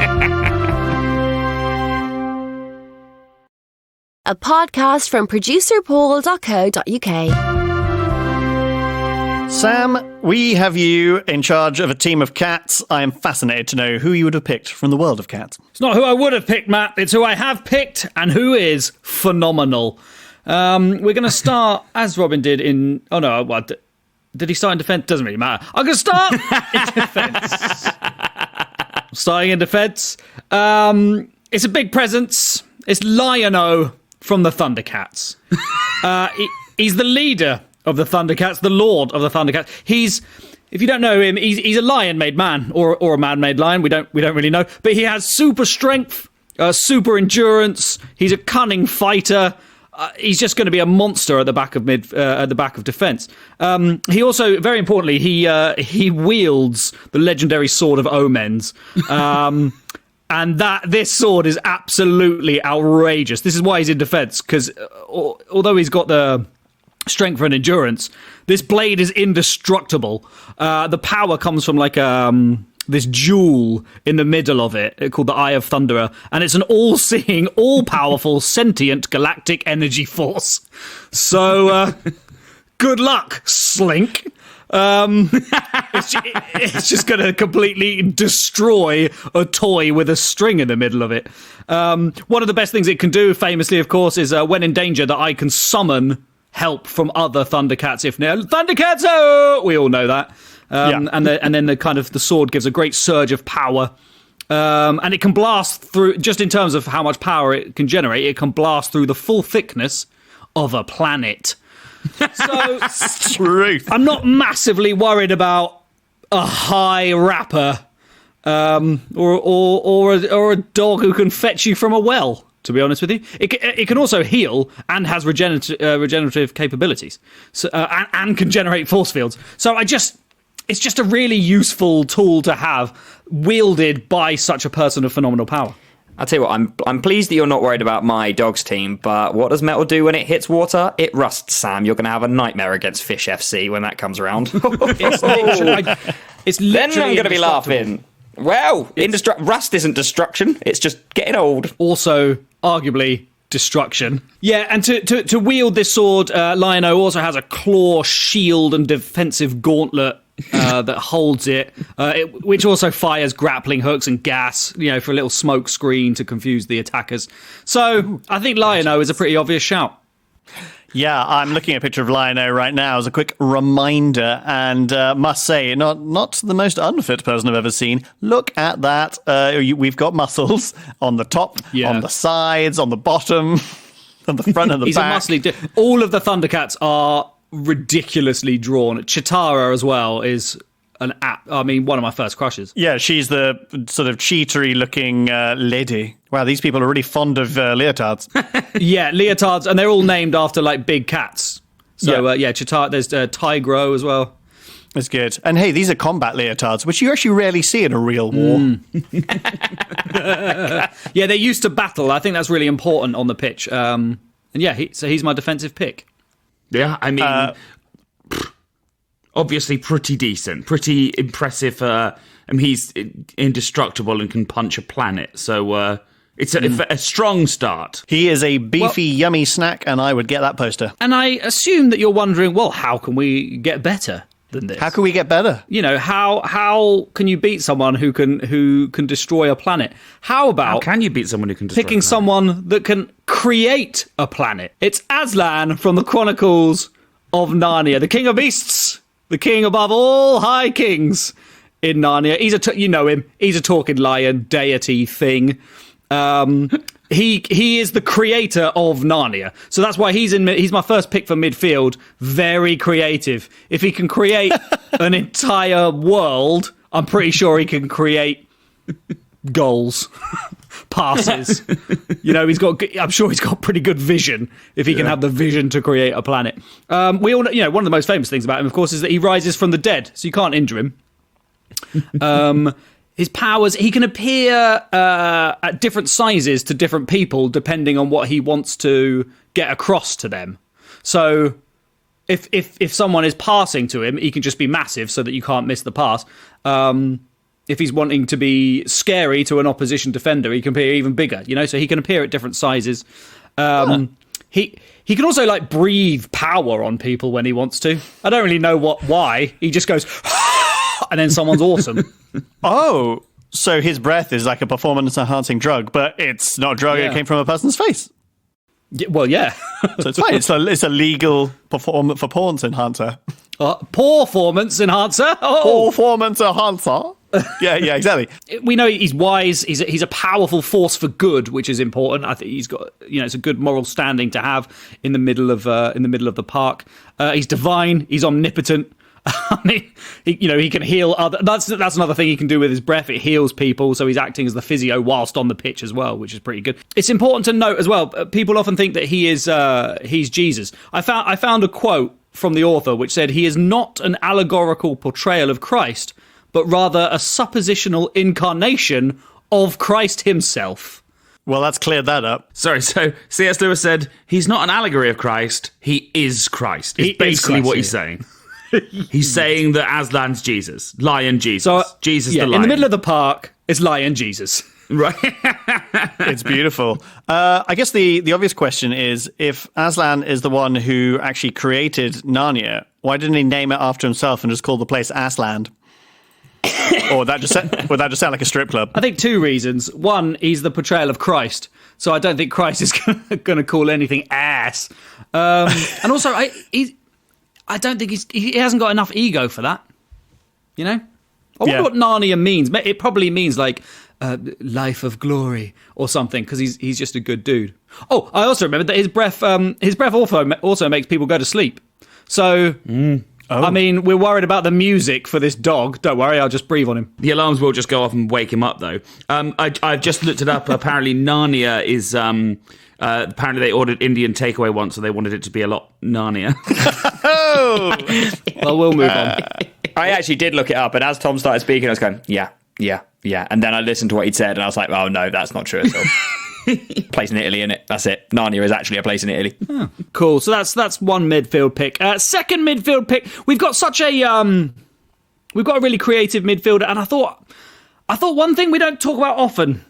[SPEAKER 5] A podcast from producerpaul.co.uk.
[SPEAKER 2] Sam, we have you in charge of a team of cats. I am fascinated to know who you would have picked from the world of cats.
[SPEAKER 4] It's not who I would have picked, Matt. It's who I have picked and who is phenomenal. We're going to start, as Robin did in... Oh, no, what? Did he start in defence? Doesn't really matter. I'm going to start in defence. Starting in defence. It's a big presence. It's Lionel from the Thundercats. He's the leader of the Thundercats, the Lord of the Thundercats. If you don't know him, he's a lion-made man, or a man-made lion. We don't really know, but he has super strength, super endurance. He's a cunning fighter. He's just going to be a monster at the back of defence. He also, very importantly, he wields the legendary sword of Omens. And this sword is absolutely outrageous. This is why he's in defence, because although he's got the strength and endurance, this blade is indestructible. The power comes from like this jewel in the middle of it called the Eye of Thunderer, and it's an all-seeing, all-powerful, sentient galactic energy force. So good luck, Slink. It's just going to completely destroy a toy with a string in the middle of it. One of the best things it can do, famously, of course, is when in danger, that I can summon help from other Thundercats. If Thundercats, oh, we all know that. And then the sword gives a great surge of power. And it can blast through, just in terms of how much power it can generate, it can blast through the full thickness of a planet. So
[SPEAKER 2] Truth.
[SPEAKER 4] I'm not massively worried about a high rapper or a dog who can fetch you from a well, to be honest with you. It can also heal and has regenerative capabilities, so, and can generate force fields. So it's just a really useful tool to have, wielded by such a person of phenomenal power.
[SPEAKER 3] I'll tell you what, I'm pleased that you're not worried about my dog's team, but what does metal do when it hits water? It rusts, Sam. You're going to have a nightmare against Fish FC when that comes around.
[SPEAKER 4] It's literally
[SPEAKER 3] then I'm going to be laughing. Well, rust isn't destruction. It's just getting old.
[SPEAKER 4] Also, arguably, destruction. Yeah, and to wield this sword, Lionel also has a claw, shield, and defensive gauntlet. that holds it, which also fires grappling hooks and gas, for a little smoke screen to confuse the attackers. So I think Lionel is a pretty obvious shout.
[SPEAKER 2] Yeah, I'm looking at a picture of Lionel right now as a quick reminder, and must say, not the most unfit person I've ever seen. Look at that. We've got muscles on the top, on the sides, on the bottom, on the front and the
[SPEAKER 4] back. He's a muscly... All of the Thundercats are ridiculously drawn. Chitara as well is one of my first crushes.
[SPEAKER 2] Yeah, she's the sort of cheatery looking lady. Wow, these people are really fond of leotards.
[SPEAKER 4] Yeah, leotards, and they're all named after like big cats. So Chitara, there's Tigro as well.
[SPEAKER 2] That's good. And hey, these are combat leotards, which you actually rarely see in a real war.
[SPEAKER 4] Yeah, they're used to battle. I think that's really important on the pitch. So he's my defensive pick.
[SPEAKER 1] Yeah, I mean, obviously pretty decent, pretty impressive. He's indestructible and can punch a planet. So it's a strong start.
[SPEAKER 2] He is a beefy, yummy snack, and I would get that poster.
[SPEAKER 4] And I assume that you're wondering, well, how can we get better than this?
[SPEAKER 2] How can we get better?
[SPEAKER 4] How can you beat someone who can destroy a planet? How
[SPEAKER 1] can you beat someone who can destroy
[SPEAKER 4] picking someone that can create a planet? It's Aslan from the Chronicles of Narnia, the King of Beasts, the king above all high kings in Narnia. He's him. He's a talking lion, deity thing. He is the creator of Narnia, so that's why he's my first pick for midfield. Very creative. If he can create an entire world, I'm pretty sure he can create goals, passes. I'm sure he's got pretty good vision. If he can have the vision to create a planet, we all know. One of the most famous things about him, of course, is that he rises from the dead, so you can't injure him. His powers, he can appear at different sizes to different people depending on what he wants to get across to them. So if someone is passing to him, he can just be massive so that you can't miss the pass. If he's wanting to be scary to an opposition defender, he can appear even bigger, so he can appear at different sizes. He can also like breathe power on people when he wants to. I don't really know why. He just goes and then someone's awesome.
[SPEAKER 2] Oh, so his breath is like a performance-enhancing drug, but it's not a drug. It came from a person's face.
[SPEAKER 4] Well, yeah.
[SPEAKER 2] So it's fine. It's a legal performance enhancer.
[SPEAKER 4] Performance enhancer? Oh.
[SPEAKER 2] Performance enhancer. Yeah, exactly.
[SPEAKER 4] We know he's wise. He's a powerful force for good, which is important. I think he's got, it's a good moral standing to have in the middle of the park. He's divine. He's omnipotent. I mean, he can heal other. That's another thing he can do with his breath. It heals people, so he's acting as the physio whilst on the pitch as well, which is pretty good. It's important to note as well. People often think that he's Jesus. I found a quote from the author which said he is not an allegorical portrayal of Christ, but rather a suppositional incarnation of Christ himself.
[SPEAKER 2] Well, that's cleared that up.
[SPEAKER 1] Sorry, so C.S. Lewis said he's not an allegory of Christ. He is Christ. It's basically what he's saying. He's saying that Aslan's Jesus, Lion Jesus, so, Jesus the Lion.
[SPEAKER 4] In the middle of the park, it's Lion Jesus.
[SPEAKER 1] Right.
[SPEAKER 2] It's beautiful. I guess the obvious question is, if Aslan is the one who actually created Narnia, why didn't he name it after himself and just call the place Asland? Or would that just sound like a strip club?
[SPEAKER 4] I think two reasons. One, he's the portrayal of Christ, so I don't think Christ is going to call anything ass. And also, I don't think he hasn't got enough ego for that. I wonder what Narnia means. It probably means like life of glory or something, because he's just a good dude. Oh, I also remember that his breath also makes people go to sleep. So, I mean, we're worried about the music for this dog. Don't worry, I'll just breathe on him.
[SPEAKER 1] The alarms will just go off and wake him up, though. I've just looked it up. Apparently, Narnia is... apparently they ordered Indian takeaway once, so they wanted it to be a lot Narnia.
[SPEAKER 2] Oh!
[SPEAKER 4] Well, we'll move on.
[SPEAKER 3] I actually did look it up, and as Tom started speaking, I was going, yeah. And then I listened to what he'd said, and I was like, oh, no, that's not true at all. Place in Italy, innit? That's it. Narnia is actually a place in Italy.
[SPEAKER 4] Oh, cool. So that's one midfield pick. Second midfield pick, we've got a really creative midfielder, and I thought one thing we don't talk about often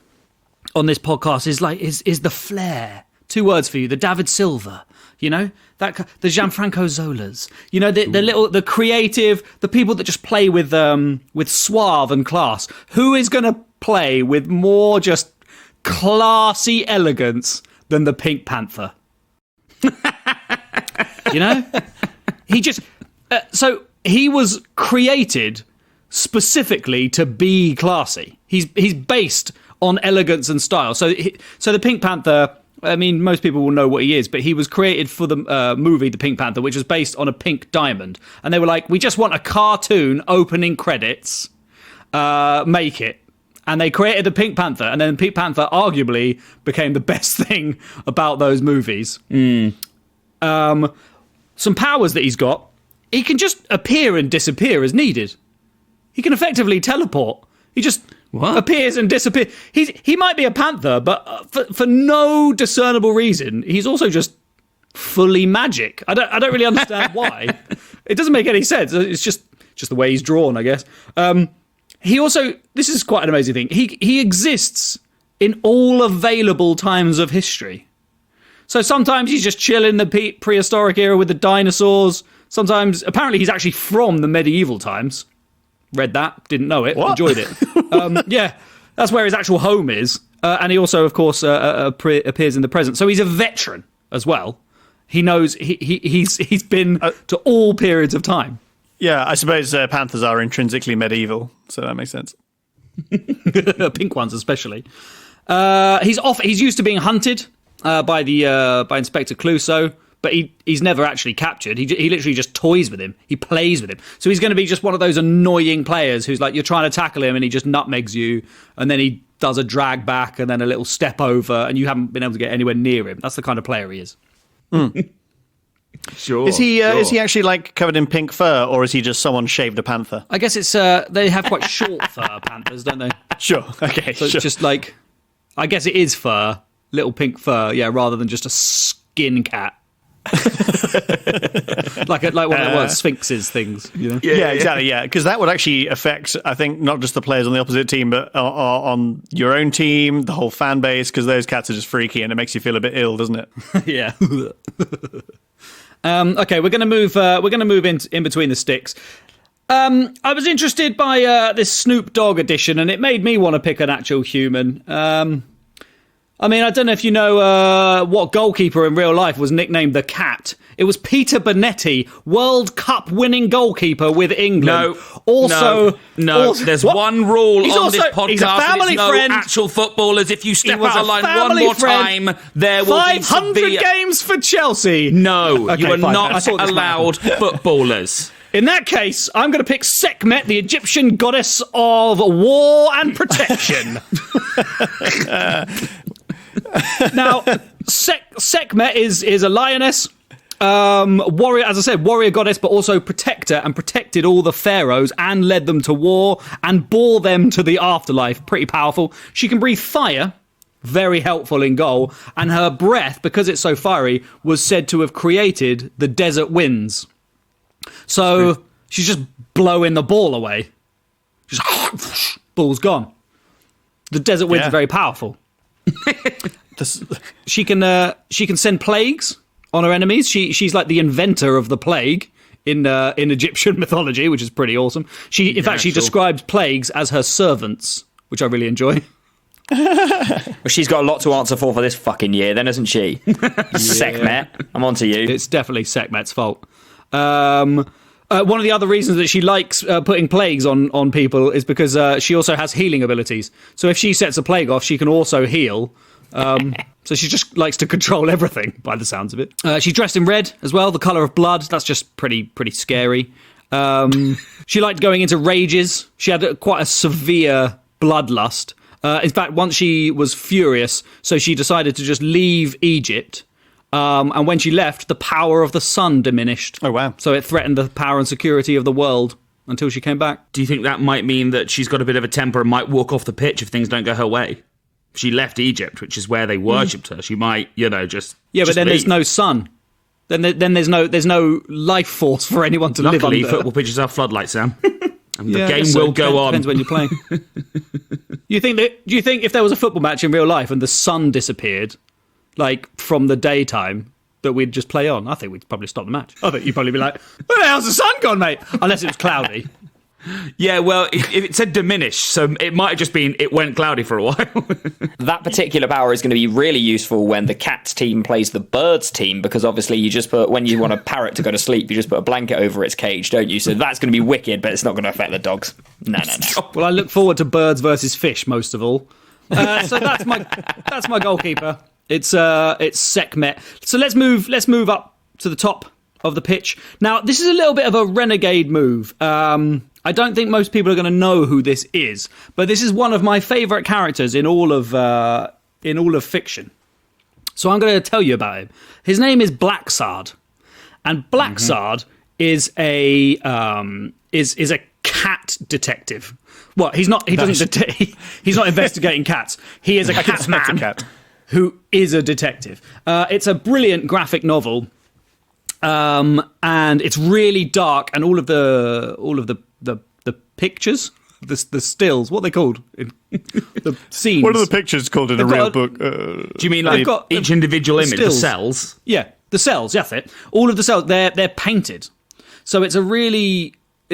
[SPEAKER 4] on this podcast is the flair. 2 words for you: the David Silva. You know, the Gianfranco Zolas. You know, the creative, the people that just play with suave and class. Who is going to play with more just classy elegance than the Pink Panther? You know, he just so he was created specifically to be classy. He's based on elegance and style. So the Pink Panther, I mean, most people will know what he is, but he was created for the movie The Pink Panther, which was based on a pink diamond. And they were like, we just want a cartoon opening credits, make it. And they created the Pink Panther, and then Pink Panther arguably became the best thing about those movies. Some powers that he's got, he can just appear and disappear as needed. He can effectively teleport. He just appears and disappears. He might be a panther, but for no discernible reason, he's also just fully magic. I don't really understand why. It doesn't make any sense. It's just the way he's drawn, I guess. He also, this is quite an amazing thing. He exists in all available times of history. So sometimes he's just chilling in the prehistoric era with the dinosaurs. Sometimes, apparently, he's actually from the medieval times. Read that, didn't know it, enjoyed it. Yeah, that's where his actual home is. And he also, of course, appears in the present. So he's a veteran as well. He knows he's been to all periods of time.
[SPEAKER 2] Yeah, I suppose panthers are intrinsically medieval, so that makes sense.
[SPEAKER 4] Pink ones especially. He's used to being hunted by Inspector Clouseau. But he's never actually captured. He literally just toys with him. He plays with him. So he's going to be just one of those annoying players who's like, you're trying to tackle him and he just nutmegs you. And then he does a drag back and then a little step over and you haven't been able to get anywhere near him. That's the kind of player he is.
[SPEAKER 1] Sure.
[SPEAKER 2] Is he actually like covered in pink fur, or is he just someone shaved a panther?
[SPEAKER 4] I guess it's they have quite short fur, panthers, don't they?
[SPEAKER 2] Sure. Okay.
[SPEAKER 4] So
[SPEAKER 2] sure.
[SPEAKER 4] It's just like, I guess it is fur, little pink fur, yeah, rather than just a skin cat. like one of the Sphinx's things, you know?
[SPEAKER 2] Yeah, exactly. Yeah, because that would actually affect, I think, not just the players on the opposite team, but on your own team, the whole fan base. Because those cats are just freaky, and it makes you feel a bit ill, doesn't it?
[SPEAKER 4] Yeah. Okay, we're going to move in between the sticks. I was interested by this Snoop Dogg edition, and it made me want to pick an actual human. I mean, I don't know if you know what goalkeeper in real life was nicknamed the Cat. It was Peter Bonetti, World Cup winning goalkeeper with England.
[SPEAKER 1] No. There's one rule on this podcast.
[SPEAKER 4] He's a family friend.
[SPEAKER 1] Actual footballers. If you step out of line one more time, there will be
[SPEAKER 4] 500 games for Chelsea.
[SPEAKER 1] No,
[SPEAKER 4] okay,
[SPEAKER 1] you are
[SPEAKER 4] fine.
[SPEAKER 1] not allowed footballers.
[SPEAKER 4] In that case, I'm going to pick Sekhmet, the Egyptian goddess of war and protection. Now, Sekhmet is a lioness, warrior, as I said, warrior goddess, but also protector, and protected all the pharaohs and led them to war and bore them to the afterlife. Pretty powerful. She can breathe fire, very helpful in goal, and her breath, because it's so fiery, was said to have created the desert winds. So she's just blowing the ball away. Just ball's gone. The desert winds are very powerful. She can send plagues on her enemies. She's like the inventor of the plague in Egyptian mythology, which is pretty awesome. She describes plagues as her servants, which I really enjoy.
[SPEAKER 3] Well, she's got a lot to answer for this fucking year, then, isn't she? Sekhmet, I'm on to you.
[SPEAKER 4] It's definitely Sekhmet's fault. One of the other reasons that she likes putting plagues on people is because she also has healing abilities. So if she sets a plague off, she can also heal. So she just likes to control everything, by the sounds of it. She's dressed in red as well, the colour of blood. That's just pretty scary. She liked going into rages. She had quite a severe bloodlust. In fact, once she was furious, so she decided to just leave Egypt. And when she left, the power of the sun diminished.
[SPEAKER 2] Oh, wow.
[SPEAKER 4] So it threatened the power and security of the world until she came back.
[SPEAKER 1] Do you think that might mean that she's got a bit of a temper and might walk off the pitch if things don't go her way? If she left Egypt, which is where they worshipped her, she might, just
[SPEAKER 4] but then
[SPEAKER 1] leave.
[SPEAKER 4] there's no sun. Then there's no life force for anyone to live
[SPEAKER 1] Luckily,
[SPEAKER 4] under.
[SPEAKER 1] football pitches have floodlights, Sam. And the
[SPEAKER 4] I
[SPEAKER 1] game
[SPEAKER 4] guess
[SPEAKER 1] will go on.
[SPEAKER 4] Depends when you're playing. Do you think if there was a football match in real life and the sun disappeared, like from the daytime, that we'd just play on, I think we'd probably stop the match. I think you'd probably be like, where the hell's the sun gone, mate? Unless it was cloudy.
[SPEAKER 1] Yeah, well, if it said diminish, so it might have just been it went cloudy for a while.
[SPEAKER 3] That particular power is going to be really useful when the cats team plays the birds team, because obviously you just put, when you want a parrot to go to sleep, you just put a blanket over its cage, don't you? So that's going to be wicked, but it's not going to affect the dogs. No.
[SPEAKER 4] Well, I look forward to birds versus fish most of all. So that's my goalkeeper. It's Sekhmet. So let's move up to the top of the pitch. Now, this is a little bit of a renegade move. I don't think most people are going to know who this is, but this is one of my favourite characters in all of fiction. So I'm going to tell you about him. His name is Blacksard, and Blacksard is a cat detective. Well, he's not. He doesn't. He's not investigating cats. He is a cat man who is a detective. It's a brilliant graphic novel, and it's really dark, and all of the pictures, the stills, what are they called? The scenes.
[SPEAKER 2] What are the pictures called in a real book?
[SPEAKER 1] Do you mean like each individual image, the cells?
[SPEAKER 4] Yeah, the cells, that's it. All of the cells, they're painted. So it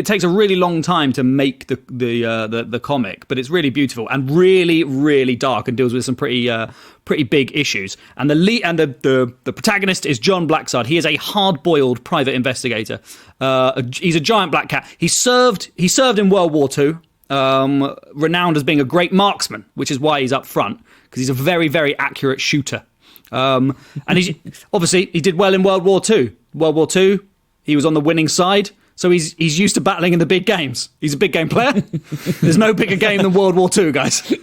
[SPEAKER 4] takes a really long time to make the comic, but it's really beautiful and really, really dark and deals with some pretty big issues. And the protagonist is John Blacksard. He is a hard-boiled private investigator. He's a giant black cat. He served in World War II, renowned as being a great marksman, which is why he's up front, because he's a very, very accurate shooter. And obviously he did well in World War II. World War II, he was on the winning side. So he's used to battling in the big games. He's a big game player. There's no bigger game than World War II, guys.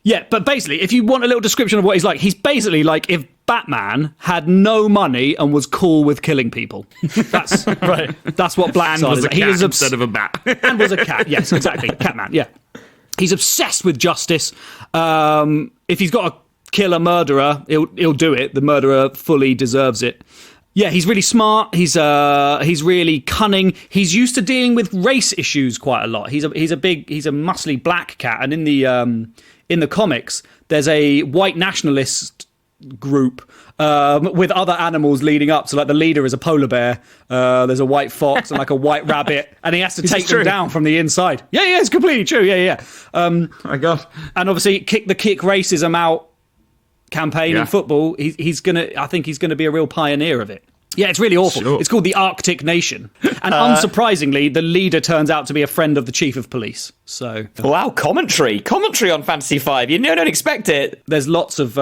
[SPEAKER 4] Yeah, but basically, if you want a little description of what he's basically like if Batman had no money and was cool with killing people. That's right. That's what Blacksard is.
[SPEAKER 1] He was instead of a bat.
[SPEAKER 4] And was a cat. Yes, exactly. Catman. Yeah. He's obsessed with justice. If he's got to kill a murderer, he'll do it. The murderer fully deserves it. Yeah, he's really smart. He's really cunning. He's used to dealing with race issues quite a lot. He's a muscly black cat, and in the comics, there's a white nationalist group with other animals leading up. So, like, the leader is a polar bear. There's a white fox and like a white rabbit, and he has to take them down from the inside. Yeah, it's completely true. Yeah.
[SPEAKER 1] My God.
[SPEAKER 4] And obviously, kick racism out campaign in football. I think he's gonna be a real pioneer of it. Yeah, it's really awful. Sure. It's called the Arctic Nation, and unsurprisingly, the leader turns out to be a friend of the chief of police. So
[SPEAKER 3] wow, commentary on Fantasy 5. You don't expect it.
[SPEAKER 4] There's lots of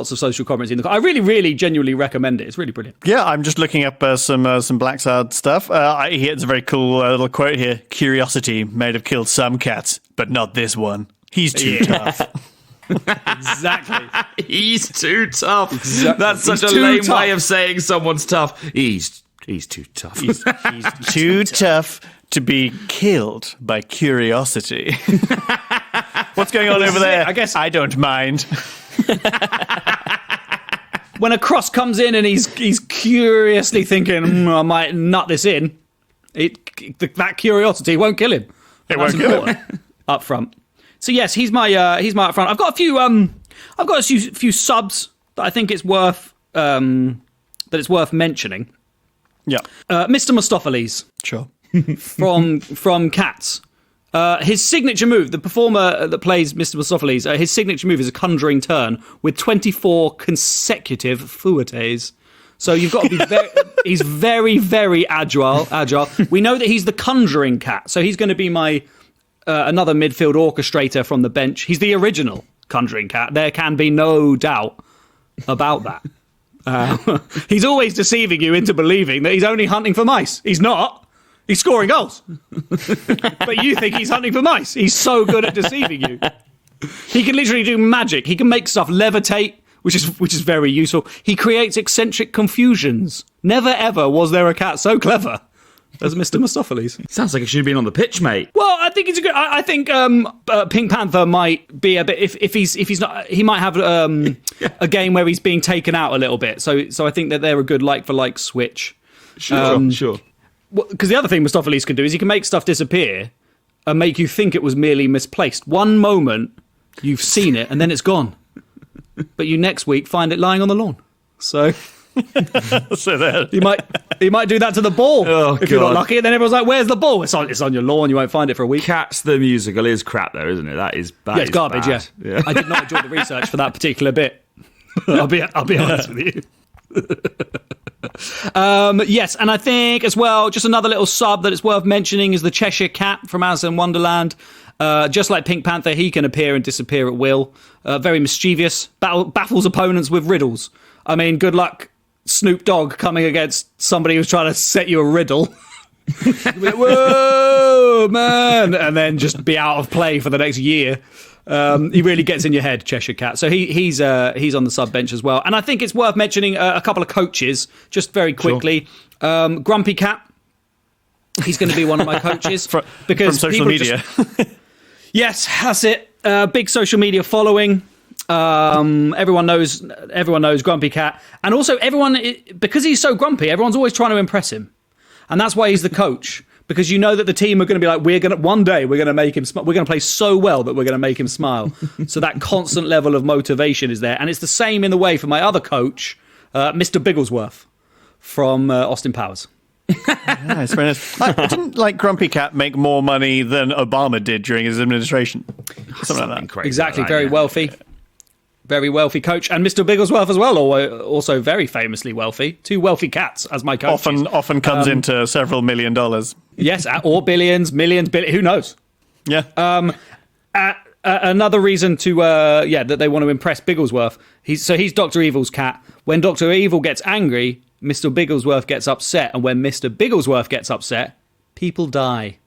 [SPEAKER 4] social commentary in the. I really, really, genuinely recommend it. It's really brilliant.
[SPEAKER 2] Yeah, I'm just looking up some Blacksard stuff. It's a very cool little quote here. Curiosity may have killed some cats, but not this one. He's too tough.
[SPEAKER 4] Exactly.
[SPEAKER 1] He's too tough. Exactly. That's such a lame way of saying someone's tough. He's too tough.
[SPEAKER 2] He's too tough to be killed by curiosity. What's going on over there?
[SPEAKER 4] I guess
[SPEAKER 2] I don't mind.
[SPEAKER 4] When a cross comes in and he's curiously thinking, I might nut this in, that curiosity won't kill him.
[SPEAKER 2] It won't kill him.
[SPEAKER 4] Up front. So yes, he's my up front. I've got a few subs that I think it's worth mentioning.
[SPEAKER 2] Yeah,
[SPEAKER 4] Mr. Mistopheles.
[SPEAKER 2] Sure.
[SPEAKER 4] from Cats. His signature move, the performer that plays Mr. Mistopheles, his signature move is a conjuring turn with 24 consecutive fouettes. So you've got to be he's very, very agile. We know that he's the conjuring cat, so he's going to be my another midfield orchestrator from the bench. He's the original conjuring cat. There can be no doubt about that. He's always deceiving you into believing that he's only hunting for mice. He's not. He's scoring goals. But you think he's hunting for mice. He's so good at deceiving you. He can literally do magic. He can make stuff levitate, which is very useful. He creates eccentric confusions. Never ever was there a cat so clever as Mr. Mistopheles.
[SPEAKER 1] Sounds like it should have been on the pitch, mate.
[SPEAKER 4] Well, I think it's a good. I think Pink Panther might be a bit. If he's not, he might have a game where he's being taken out a little bit. So I think that they're a good like for like switch.
[SPEAKER 1] Sure.
[SPEAKER 4] Because the other thing Mistopheles can do is he can make stuff disappear and make you think it was merely misplaced. One moment you've seen it and then it's gone, but you next week find it lying on the lawn. So
[SPEAKER 2] So there.
[SPEAKER 4] you might do that to the ball if you're not
[SPEAKER 1] God.
[SPEAKER 4] lucky. And then everyone's like, "Where's the ball?" It's on your lawn. You won't find it for a week.
[SPEAKER 1] Cats the musical is crap, though, isn't it? That is bad.
[SPEAKER 4] Yeah, it's garbage.
[SPEAKER 1] Bad.
[SPEAKER 4] Yeah. I did not enjoy the research for that particular bit. I'll be honest with you. Yes, and I think as well, just another little sub that it's worth mentioning is the Cheshire Cat from Alice in Wonderland. Just like Pink Panther, he can appear and disappear at will. Very mischievous, baffles opponents with riddles. I mean, good luck, Snoop Dogg, coming against somebody who's trying to set you a riddle. Whoa, man! And then just be out of play for the next year. He really gets in your head, Cheshire Cat. So he's on the sub bench as well. And I think it's worth mentioning a couple of coaches, just very quickly. Sure. Grumpy Cat. He's going to be one of my coaes
[SPEAKER 2] from social media.
[SPEAKER 4] Yes, that's it. Big social media following. Everyone knows Grumpy Cat, and also because he's so grumpy, everyone's always trying to impress him, and that's why he's the coach. Because you know that the team are going to be like, one day we're going to make him smile. We're going to play so well that we're going to make him smile. So that constant level of motivation is there, and it's the same in the way for my other coach, Mr. Bigglesworth from Austin Powers.
[SPEAKER 2] Yeah, it's very nice. Didn't Grumpy Cat make more money than Obama did during his administration? Something like that.
[SPEAKER 1] Crazy
[SPEAKER 4] Exactly,
[SPEAKER 1] like that,
[SPEAKER 4] very
[SPEAKER 1] yeah.
[SPEAKER 4] wealthy. Very wealthy coach. And Mr. Bigglesworth as well, also very famously wealthy. Two wealthy cats as my coaches.
[SPEAKER 2] Often comes into several $1 million.
[SPEAKER 4] Yes, or billions, millions, who knows?
[SPEAKER 2] Yeah.
[SPEAKER 4] Another reason to that they want to impress Bigglesworth. He's Dr. Evil's cat. When Dr. Evil gets angry, Mr. Bigglesworth gets upset, and when Mr. Bigglesworth gets upset, people die.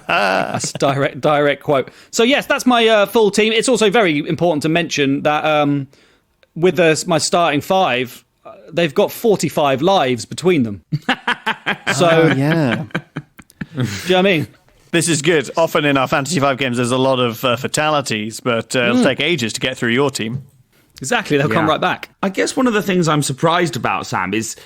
[SPEAKER 4] That's a direct quote. So yes, that's my full team. It's also very important to mention that with my starting five, they've got 45 lives between them. So
[SPEAKER 2] yeah.
[SPEAKER 4] Do you know what I mean?
[SPEAKER 2] This is good. Often in our Fantasy 5 games, there's a lot of fatalities, but it'll take ages to get through your team.
[SPEAKER 4] Exactly, they'll come right back.
[SPEAKER 1] I guess one of the things I'm surprised about, Sam, is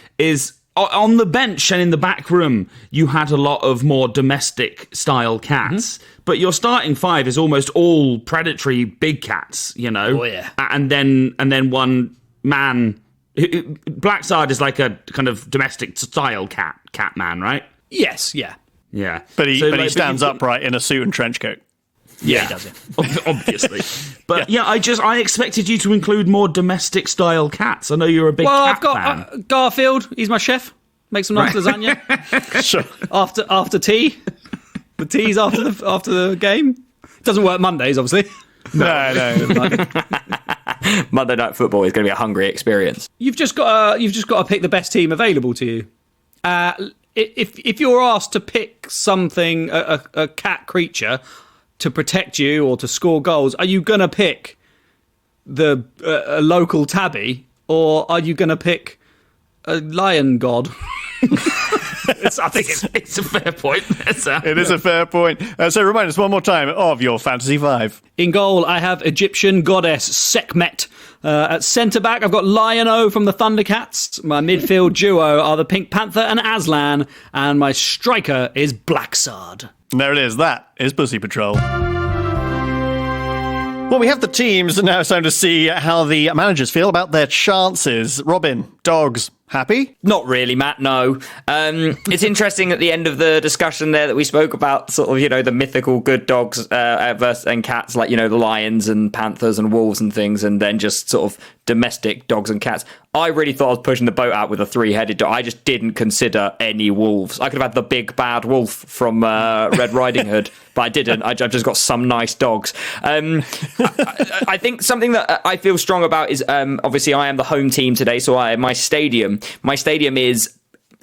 [SPEAKER 1] on the bench and in the back room, you had a lot of more domestic-style cats, but your starting five is almost all predatory big cats, you know?
[SPEAKER 4] Oh, yeah.
[SPEAKER 1] And then one man... Blacksard is like a kind of domestic-style cat man, right?
[SPEAKER 4] Yes, yeah.
[SPEAKER 1] Yeah.
[SPEAKER 2] But he stands upright in a suit and trench coat.
[SPEAKER 1] Yeah,
[SPEAKER 4] he does it.
[SPEAKER 1] Obviously. But I expected you to include more domestic style cats. I know you're a big cat
[SPEAKER 4] I've got
[SPEAKER 1] fan.
[SPEAKER 4] Garfield. He's my chef. Make some nice lasagna.
[SPEAKER 2] Sure.
[SPEAKER 4] After tea. The tea's after the game. Doesn't work Mondays, obviously.
[SPEAKER 2] No.
[SPEAKER 3] Monday Night Football is going to be a hungry experience.
[SPEAKER 4] You've just got to pick the best team available to you. If you're asked to pick something, a cat creature, to protect you or to score goals, are you going to pick a local tabby, or are you going to pick a lion god?
[SPEAKER 1] I think it's a fair point.
[SPEAKER 2] It is a fair point. So remind us one more time of your Fantasy 5.
[SPEAKER 4] In goal, I have Egyptian goddess Sekhmet. At centre-back, I've got Lionel from the Thundercats. My midfield duo are the Pink Panther and Aslan. And my striker is Blacksard.
[SPEAKER 2] And there it is. That is Pussy Patrol. Well, we have the teams, and now it's time to see how the managers feel about their chances. Robin, dogs, happy?
[SPEAKER 3] Not really, Matt, no. It's interesting at the end of the discussion there that we spoke about sort of, the mythical good dogs and cats, like, the lions and panthers and wolves and things, and then just sort of domestic dogs and cats. I really thought I was pushing the boat out with a three-headed dog. I just didn't consider any wolves. I could have had the big bad wolf from Red Riding Hood, but I didn't. I've just got some nice dogs. I think something that I feel strong about is, obviously I am the home team today, so my stadium is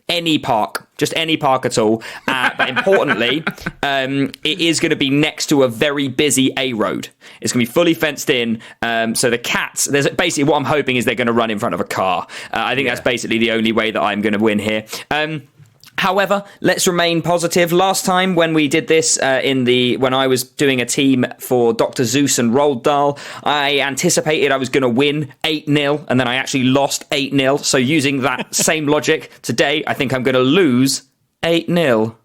[SPEAKER 3] any park, just any park at all. But importantly, it is going to be next to a very busy A road. It's going to be fully fenced in. So the cats, there's basically what I'm hoping is they're going to run in front of a car. I think that's basically the only way that I'm going to win here. However, let's remain positive. Last time when we did this, when I was doing a team for Dr. Zeus and Roald Dahl, I anticipated I was going to win 8-0, and then I actually lost 8-0. So using that same logic, today I think I'm going to lose 8-0.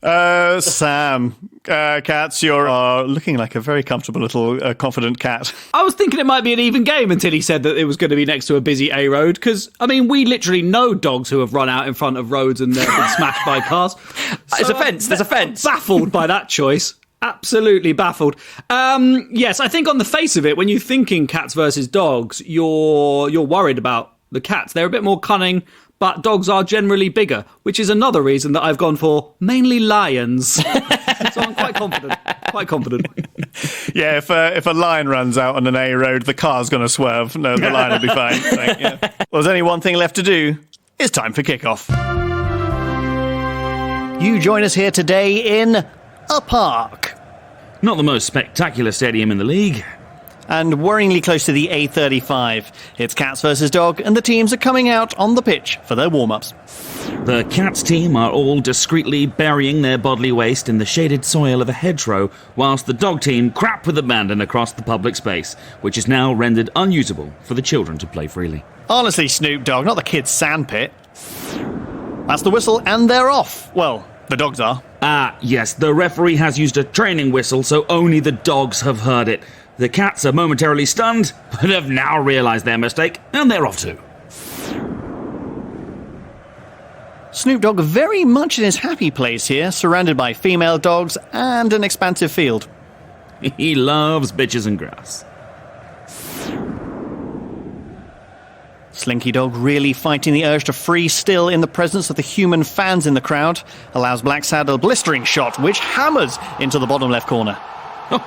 [SPEAKER 2] Sam, Cats, you're looking like a very comfortable little confident cat.
[SPEAKER 4] I was thinking it might be an even game until he said that it was going to be next to a busy A road, because, I mean, we literally know dogs who have run out in front of roads and they've been smashed by cars.
[SPEAKER 3] There's a fence, there's a fence.
[SPEAKER 4] Baffled by that choice. Absolutely baffled. Yes, I think on the face of it, when you're thinking cats versus dogs, you're worried about the cats. They're a bit more cunning, but dogs are generally bigger, which is another reason that I've gone for mainly lions. So I'm quite confident.
[SPEAKER 2] Yeah, if a lion runs out on an A road, the car's going to swerve. No, the lion will be fine. Right, yeah. Well, there's only one thing left to do. It's time for Kickoff. You join us here today in a park.
[SPEAKER 1] Not the most spectacular stadium in the league.
[SPEAKER 2] And worryingly close to the A35. It's Cats versus Dog, and the teams are coming out on the pitch for their warm-ups.
[SPEAKER 1] The Cats team are all discreetly burying their bodily waste in the shaded soil of a hedgerow, whilst the Dog team crap with abandon across the public space, which is now rendered unusable for the children to play freely.
[SPEAKER 2] Honestly, Snoop Dogg, not the kids' sandpit. That's the whistle, and they're off. Well, the dogs are.
[SPEAKER 1] Ah, yes, the referee has used a training whistle, so only the dogs have heard it. The Cats are momentarily stunned, but have now realised their mistake, and they're off too.
[SPEAKER 2] Snoop Dogg very much in his happy place here, surrounded by female dogs and an expansive field.
[SPEAKER 1] He loves bitches and grass.
[SPEAKER 2] Slinky Dog really fighting the urge to freeze still in the presence of the human fans in the crowd, allows Black Sad a blistering shot, which hammers into the bottom left corner.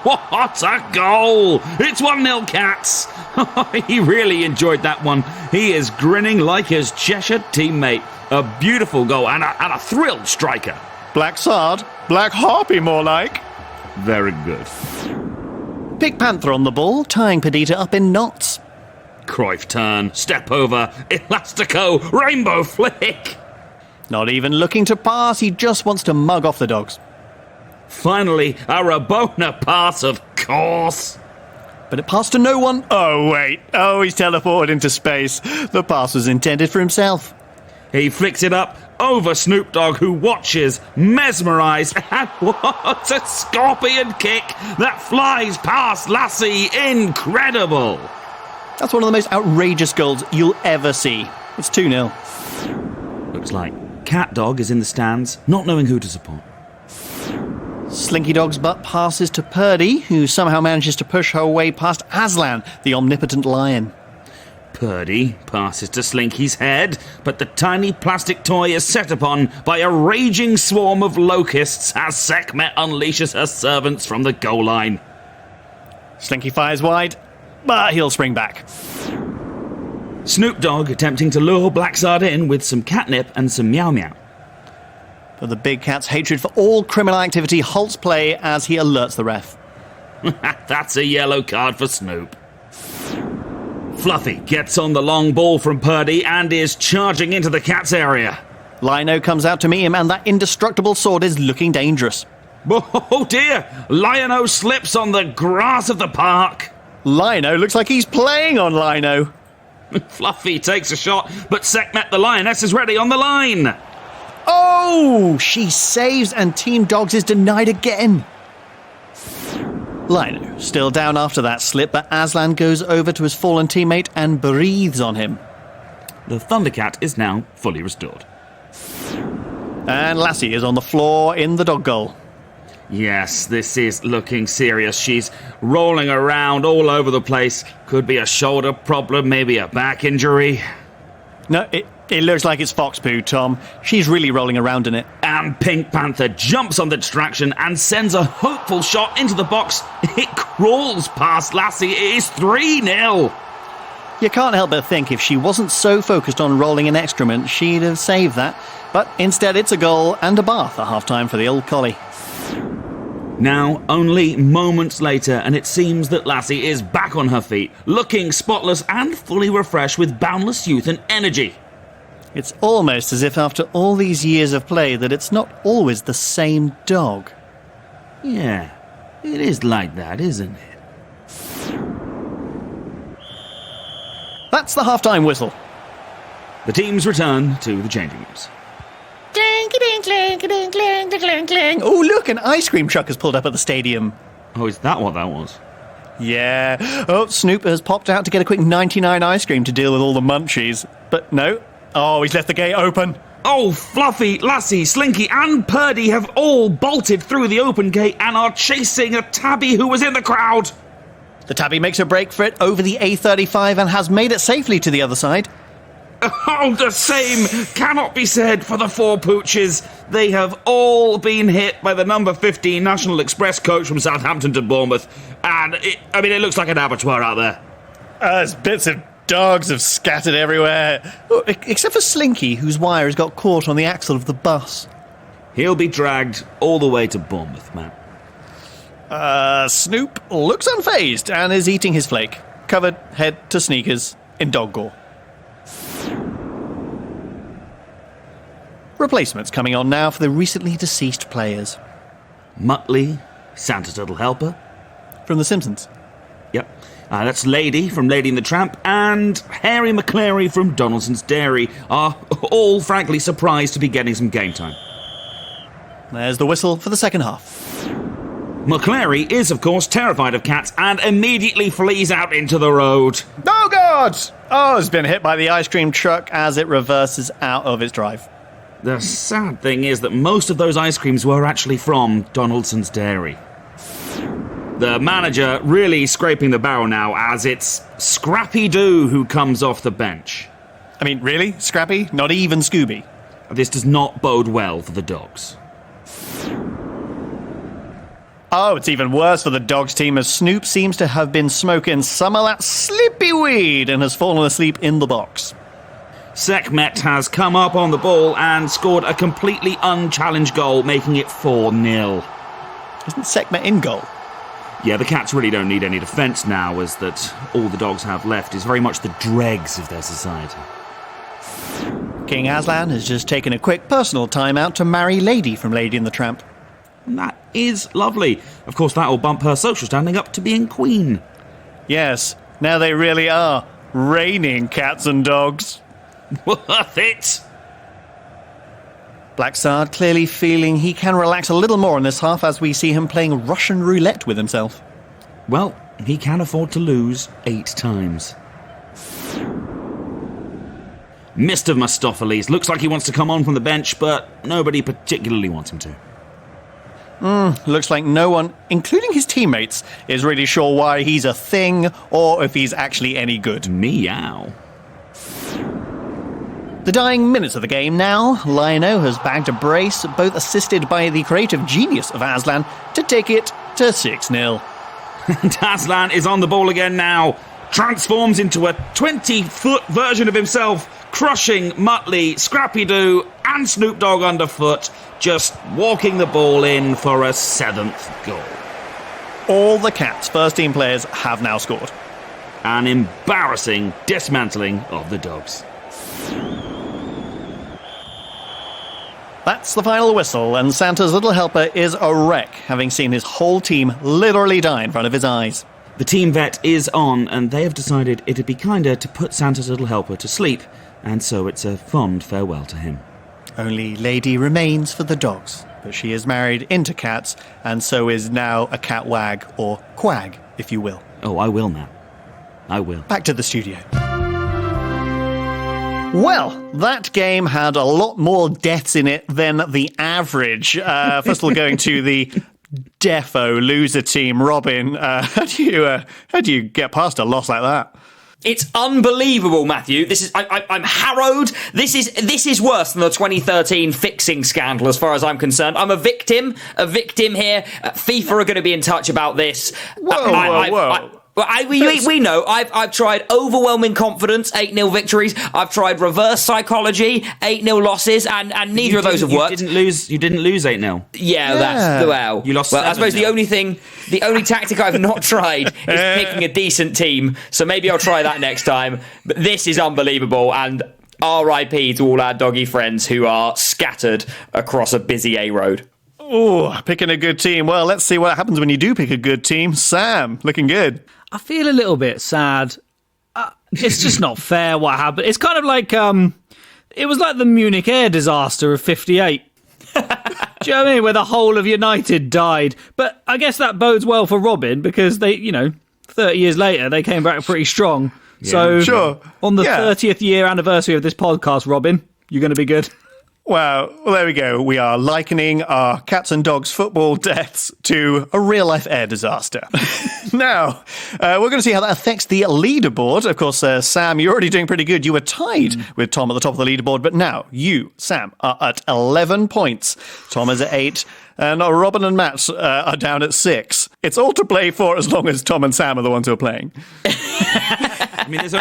[SPEAKER 1] What a goal! It's 1-0 Cats! He really enjoyed that one. He is grinning like his Cheshire teammate. A beautiful goal and a thrilled striker.
[SPEAKER 2] Black Sard? Black Harpy, more like.
[SPEAKER 1] Very good.
[SPEAKER 2] Big Panther on the ball, tying Perdita up in knots.
[SPEAKER 1] Cruyff turn, step over, elastico, rainbow flick.
[SPEAKER 2] Not even looking to pass, he just wants to mug off the dogs.
[SPEAKER 1] Finally, a Rabona pass, of course.
[SPEAKER 2] But it passed to no one. Oh, wait. Oh, he's teleported into space. The pass was intended for himself.
[SPEAKER 1] He flicks it up over Snoop Dogg, who watches, mesmerised. And what a scorpion kick that flies past Lassie. Incredible.
[SPEAKER 2] That's one of the most outrageous goals you'll ever see. It's 2-0.
[SPEAKER 1] Looks like Cat Dog is in the stands, not knowing who to support.
[SPEAKER 2] Slinky Dog's butt passes to Purdy, who somehow manages to push her way past Aslan, the omnipotent lion.
[SPEAKER 1] Purdy passes to Slinky's head, but the tiny plastic toy is set upon by a raging swarm of locusts as Sekhmet unleashes her servants from the goal line.
[SPEAKER 2] Slinky fires wide, but he'll spring back.
[SPEAKER 1] Snoop Dogg attempting to lure Blacksard in with some catnip and some meow meow.
[SPEAKER 2] But the big cat's hatred for all criminal activity halts play as he alerts the ref.
[SPEAKER 1] That's a yellow card for Snoop. Fluffy gets on the long ball from Purdy and is charging into the cat's area.
[SPEAKER 2] Lino comes out to meet him, and that indestructible sword is looking dangerous.
[SPEAKER 1] Oh dear! Lionel slips on the grass of the park.
[SPEAKER 2] Lino looks like he's playing on Lino.
[SPEAKER 1] Fluffy takes a shot, but Sekhmet the lioness is ready on the line.
[SPEAKER 2] Oh! She saves, and Team Dogs is denied again. Lino still down after that slip, but Aslan goes over to his fallen teammate and breathes on him.
[SPEAKER 1] The Thundercat is now fully restored.
[SPEAKER 2] And Lassie is on the floor in the dog goal.
[SPEAKER 1] Yes, this is looking serious. She's rolling around all over the place. Could be a shoulder problem, maybe a back injury.
[SPEAKER 2] No, it looks like it's fox poo, Tom. She's really rolling around in it.
[SPEAKER 1] And Pink Panther jumps on the distraction and sends a hopeful shot into the box. It crawls past Lassie. It is 3-0.
[SPEAKER 2] You can't help but think if she wasn't so focused on rolling an excrement, she'd have saved that. But instead, it's a goal and a bath at half-time for the old collie.
[SPEAKER 1] Now, only moments later, and it seems that Lassie is back on her feet, looking spotless and fully refreshed with boundless youth and energy.
[SPEAKER 2] It's almost as if after all these years of play that it's not always the same dog.
[SPEAKER 1] Yeah, it is like that, isn't it?
[SPEAKER 2] That's the half-time whistle.
[SPEAKER 1] The teams return to the changing rooms.
[SPEAKER 2] Dinky-dinky. clink, clink, clink, clink, clink. Oh, look, an ice cream truck has pulled up at the stadium.
[SPEAKER 1] Oh, is that what that was?
[SPEAKER 2] Yeah. Oh, Snoop has popped out to get a quick 99 ice cream to deal with all the munchies. But no. Oh, he's left the gate open.
[SPEAKER 1] Oh, Fluffy, Lassie, Slinky and Purdy have all bolted through the open gate and are chasing a tabby who was in the crowd.
[SPEAKER 2] The tabby makes a break for it over the A35 and has made it safely to the other side.
[SPEAKER 1] Oh, the same cannot be said for the four pooches. They have all been hit by the number 15 National Express coach from Southampton to Bournemouth. And, it looks like an abattoir out there.
[SPEAKER 2] There's bits of dogs have scattered everywhere. Oh, except for Slinky, whose wire has got caught on the axle of the bus.
[SPEAKER 1] He'll be dragged all the way to Bournemouth, Matt.
[SPEAKER 2] Snoop looks unfazed and is eating his flake, covered head to sneakers in dog gore. Replacements coming on now for the recently deceased players.
[SPEAKER 1] Muttley, Santa's Little Helper.
[SPEAKER 2] From The Simpsons.
[SPEAKER 1] Yep. That's Lady from Lady and the Tramp, and Harry McClary from Donaldson's Dairy are all, frankly, surprised to be getting some game time.
[SPEAKER 2] There's the whistle for the second half.
[SPEAKER 1] McClary is, of course, terrified of cats and immediately flees out into the road.
[SPEAKER 2] Oh, God! Oh, has been hit by the ice cream truck as it reverses out of its drive.
[SPEAKER 1] The sad thing is that most of those ice creams were actually from Donaldson's Dairy. The manager really scraping the barrel now as it's Scrappy-Doo who comes off the bench.
[SPEAKER 2] I mean, really? Scrappy? Not even Scooby?
[SPEAKER 1] This does not bode well for the dogs.
[SPEAKER 2] Oh, it's even worse for the dogs team as Snoop seems to have been smoking some of that slippy weed and has fallen asleep in the box.
[SPEAKER 1] Sekhmet has come up on the ball and scored a completely unchallenged goal, making it 4-0.
[SPEAKER 2] Isn't Sekhmet in goal?
[SPEAKER 1] Yeah, the Cats really don't need any defence now, as that all the dogs have left is very much the dregs of their society.
[SPEAKER 2] King Aslan has just taken a quick personal time out to marry Lady from Lady and the Tramp.
[SPEAKER 1] And that is lovely. Of course, that will bump her social standing up to being queen.
[SPEAKER 2] Yes, now they really are reigning cats and dogs.
[SPEAKER 1] Worth it!
[SPEAKER 2] Blacksard clearly feeling he can relax a little more in this half as we see him playing Russian roulette with himself.
[SPEAKER 1] Well, he can afford to lose 8 times. Mist of Mistopheles looks like he wants to come on from the bench, but nobody particularly wants him to.
[SPEAKER 2] Looks like no one, including his teammates, is really sure why he's a thing or if he's actually any good.
[SPEAKER 1] Meow.
[SPEAKER 2] The dying minutes of the game now, Lionel has bagged a brace, both assisted by the creative genius of Aslan, to take it to 6-0.
[SPEAKER 1] And Aslan is on the ball again now, transforms into a 20-foot version of himself, crushing Muttley, Scrappy-Doo and Snoop Dogg underfoot, just walking the ball in for a 7th goal.
[SPEAKER 2] All the Cats' first-team players have now scored.
[SPEAKER 1] An embarrassing dismantling of the dogs.
[SPEAKER 2] That's the final whistle, and Santa's little helper is a wreck, having seen his whole team literally die in front of his eyes.
[SPEAKER 1] The team vet is on, and they have decided it'd be kinder to put Santa's little helper to sleep, and so it's a fond farewell to him.
[SPEAKER 2] Only Lady remains for the dogs, but she is married into cats, and so is now a cat wag, or quag, if you will.
[SPEAKER 1] Oh, I will, Matt. I will.
[SPEAKER 2] Back to the studio. Well, that game had a lot more deaths in it than the average. First of all, going to the defo loser team, Robin. How do you get past a loss like that?
[SPEAKER 3] It's unbelievable, Matthew. I'm harrowed. This is worse than the 2013 fixing scandal, as far as I'm concerned. I'm a victim here. FIFA are going to be in touch about this.
[SPEAKER 2] Whoa.
[SPEAKER 3] We know. I've tried overwhelming confidence, 8-0 victories. I've tried reverse psychology, 8-0 losses, and neither of those have worked.
[SPEAKER 1] You didn't lose 8-0.
[SPEAKER 3] Yeah, that's well.
[SPEAKER 1] You lost.
[SPEAKER 3] Well, I suppose the only tactic I've not tried is picking a decent team. So maybe I'll try that next time. But this is unbelievable, and R.I.P. to all our doggy friends who are scattered across a busy A road.
[SPEAKER 2] Oh, picking a good team. Well, let's see what happens when you do pick a good team. Sam, looking good.
[SPEAKER 4] I feel a little bit sad. It's just not fair what happened. It's kind of like, it was like the Munich air disaster of 58. Do you know what I mean? Where the whole of United died. But I guess that bodes well for Robin because they, 30 years later, they came back pretty strong.
[SPEAKER 1] Yeah.
[SPEAKER 4] So
[SPEAKER 2] Sure.
[SPEAKER 4] on the 30th year anniversary of this podcast, Robin, you're going to be good.
[SPEAKER 2] Well, there we go. We are likening our cats and dogs football deaths to a real-life air disaster. Now, we're going to see how that affects the leaderboard. Of course, Sam, you're already doing pretty good. You were tied with Tom at the top of the leaderboard, but now you, Sam, are at 11 points. Tom is at 8, and Robin and Matt are down at 6. It's all to play for as long as Tom and Sam are the ones who are playing.
[SPEAKER 1] I mean, there's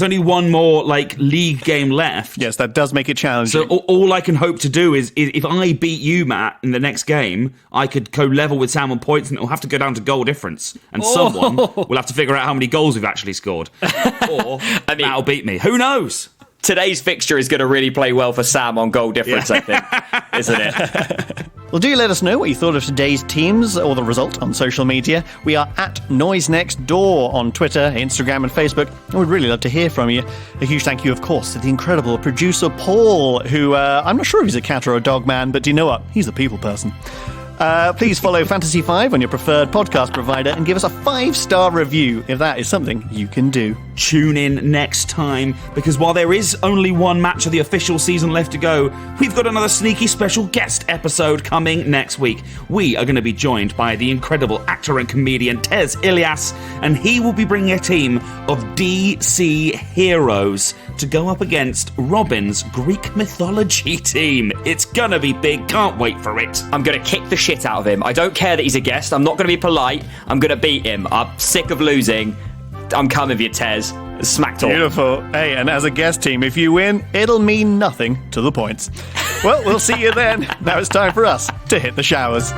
[SPEAKER 1] only one more league game left.
[SPEAKER 2] Yes, that does make it challenging.
[SPEAKER 1] So all I can hope to do is if I beat you, Matt, in the next game, I could go level with Sam on points, and it'll have to go down to goal difference, and someone will have to figure out how many goals we've actually scored, or Matt'll beat me. Who knows?
[SPEAKER 3] Today's fixture is going to really play well for Sam on goal difference, I think, isn't it?
[SPEAKER 2] Well, do let us know what you thought of today's teams or the result on social media. We are at Noise Next Door on Twitter, Instagram and Facebook, and we'd really love to hear from you. A huge thank you, of course, to the incredible producer Paul, who I'm not sure if he's a cat or a dog man, but do you know what? He's a people person. Please follow Fantasy 5 on your preferred podcast provider and give us a 5-star review if that is something you can do.
[SPEAKER 1] Tune in next time, because while there is only one match of the official season left to go, we've got another sneaky special guest episode coming next week. We are going to be joined by the incredible actor and comedian Tez Ilyas, and he will be bringing a team of DC heroes to go up against Robin's Greek mythology team. It's gonna be big, can't wait for it.
[SPEAKER 3] I'm going to kick the shit out of him. I don't care that he's a guest. I'm not going to be polite. I'm going to beat him. I'm sick of losing. I'm coming for you, Tez. Smack talk.
[SPEAKER 2] Beautiful. Hey, and as a guest team, if you win, it'll mean nothing to the points. Well, we'll see you then. Now it's time for us to hit the showers.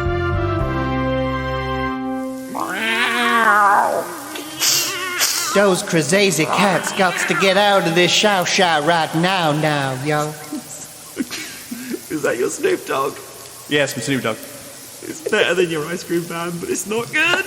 [SPEAKER 5] Those crazy cats got to get out of this shower right now, yo.
[SPEAKER 1] Is that your Snoop Dogg?
[SPEAKER 2] Yes, Snoop Dogg.
[SPEAKER 1] It's better than your ice cream van, but it's not good.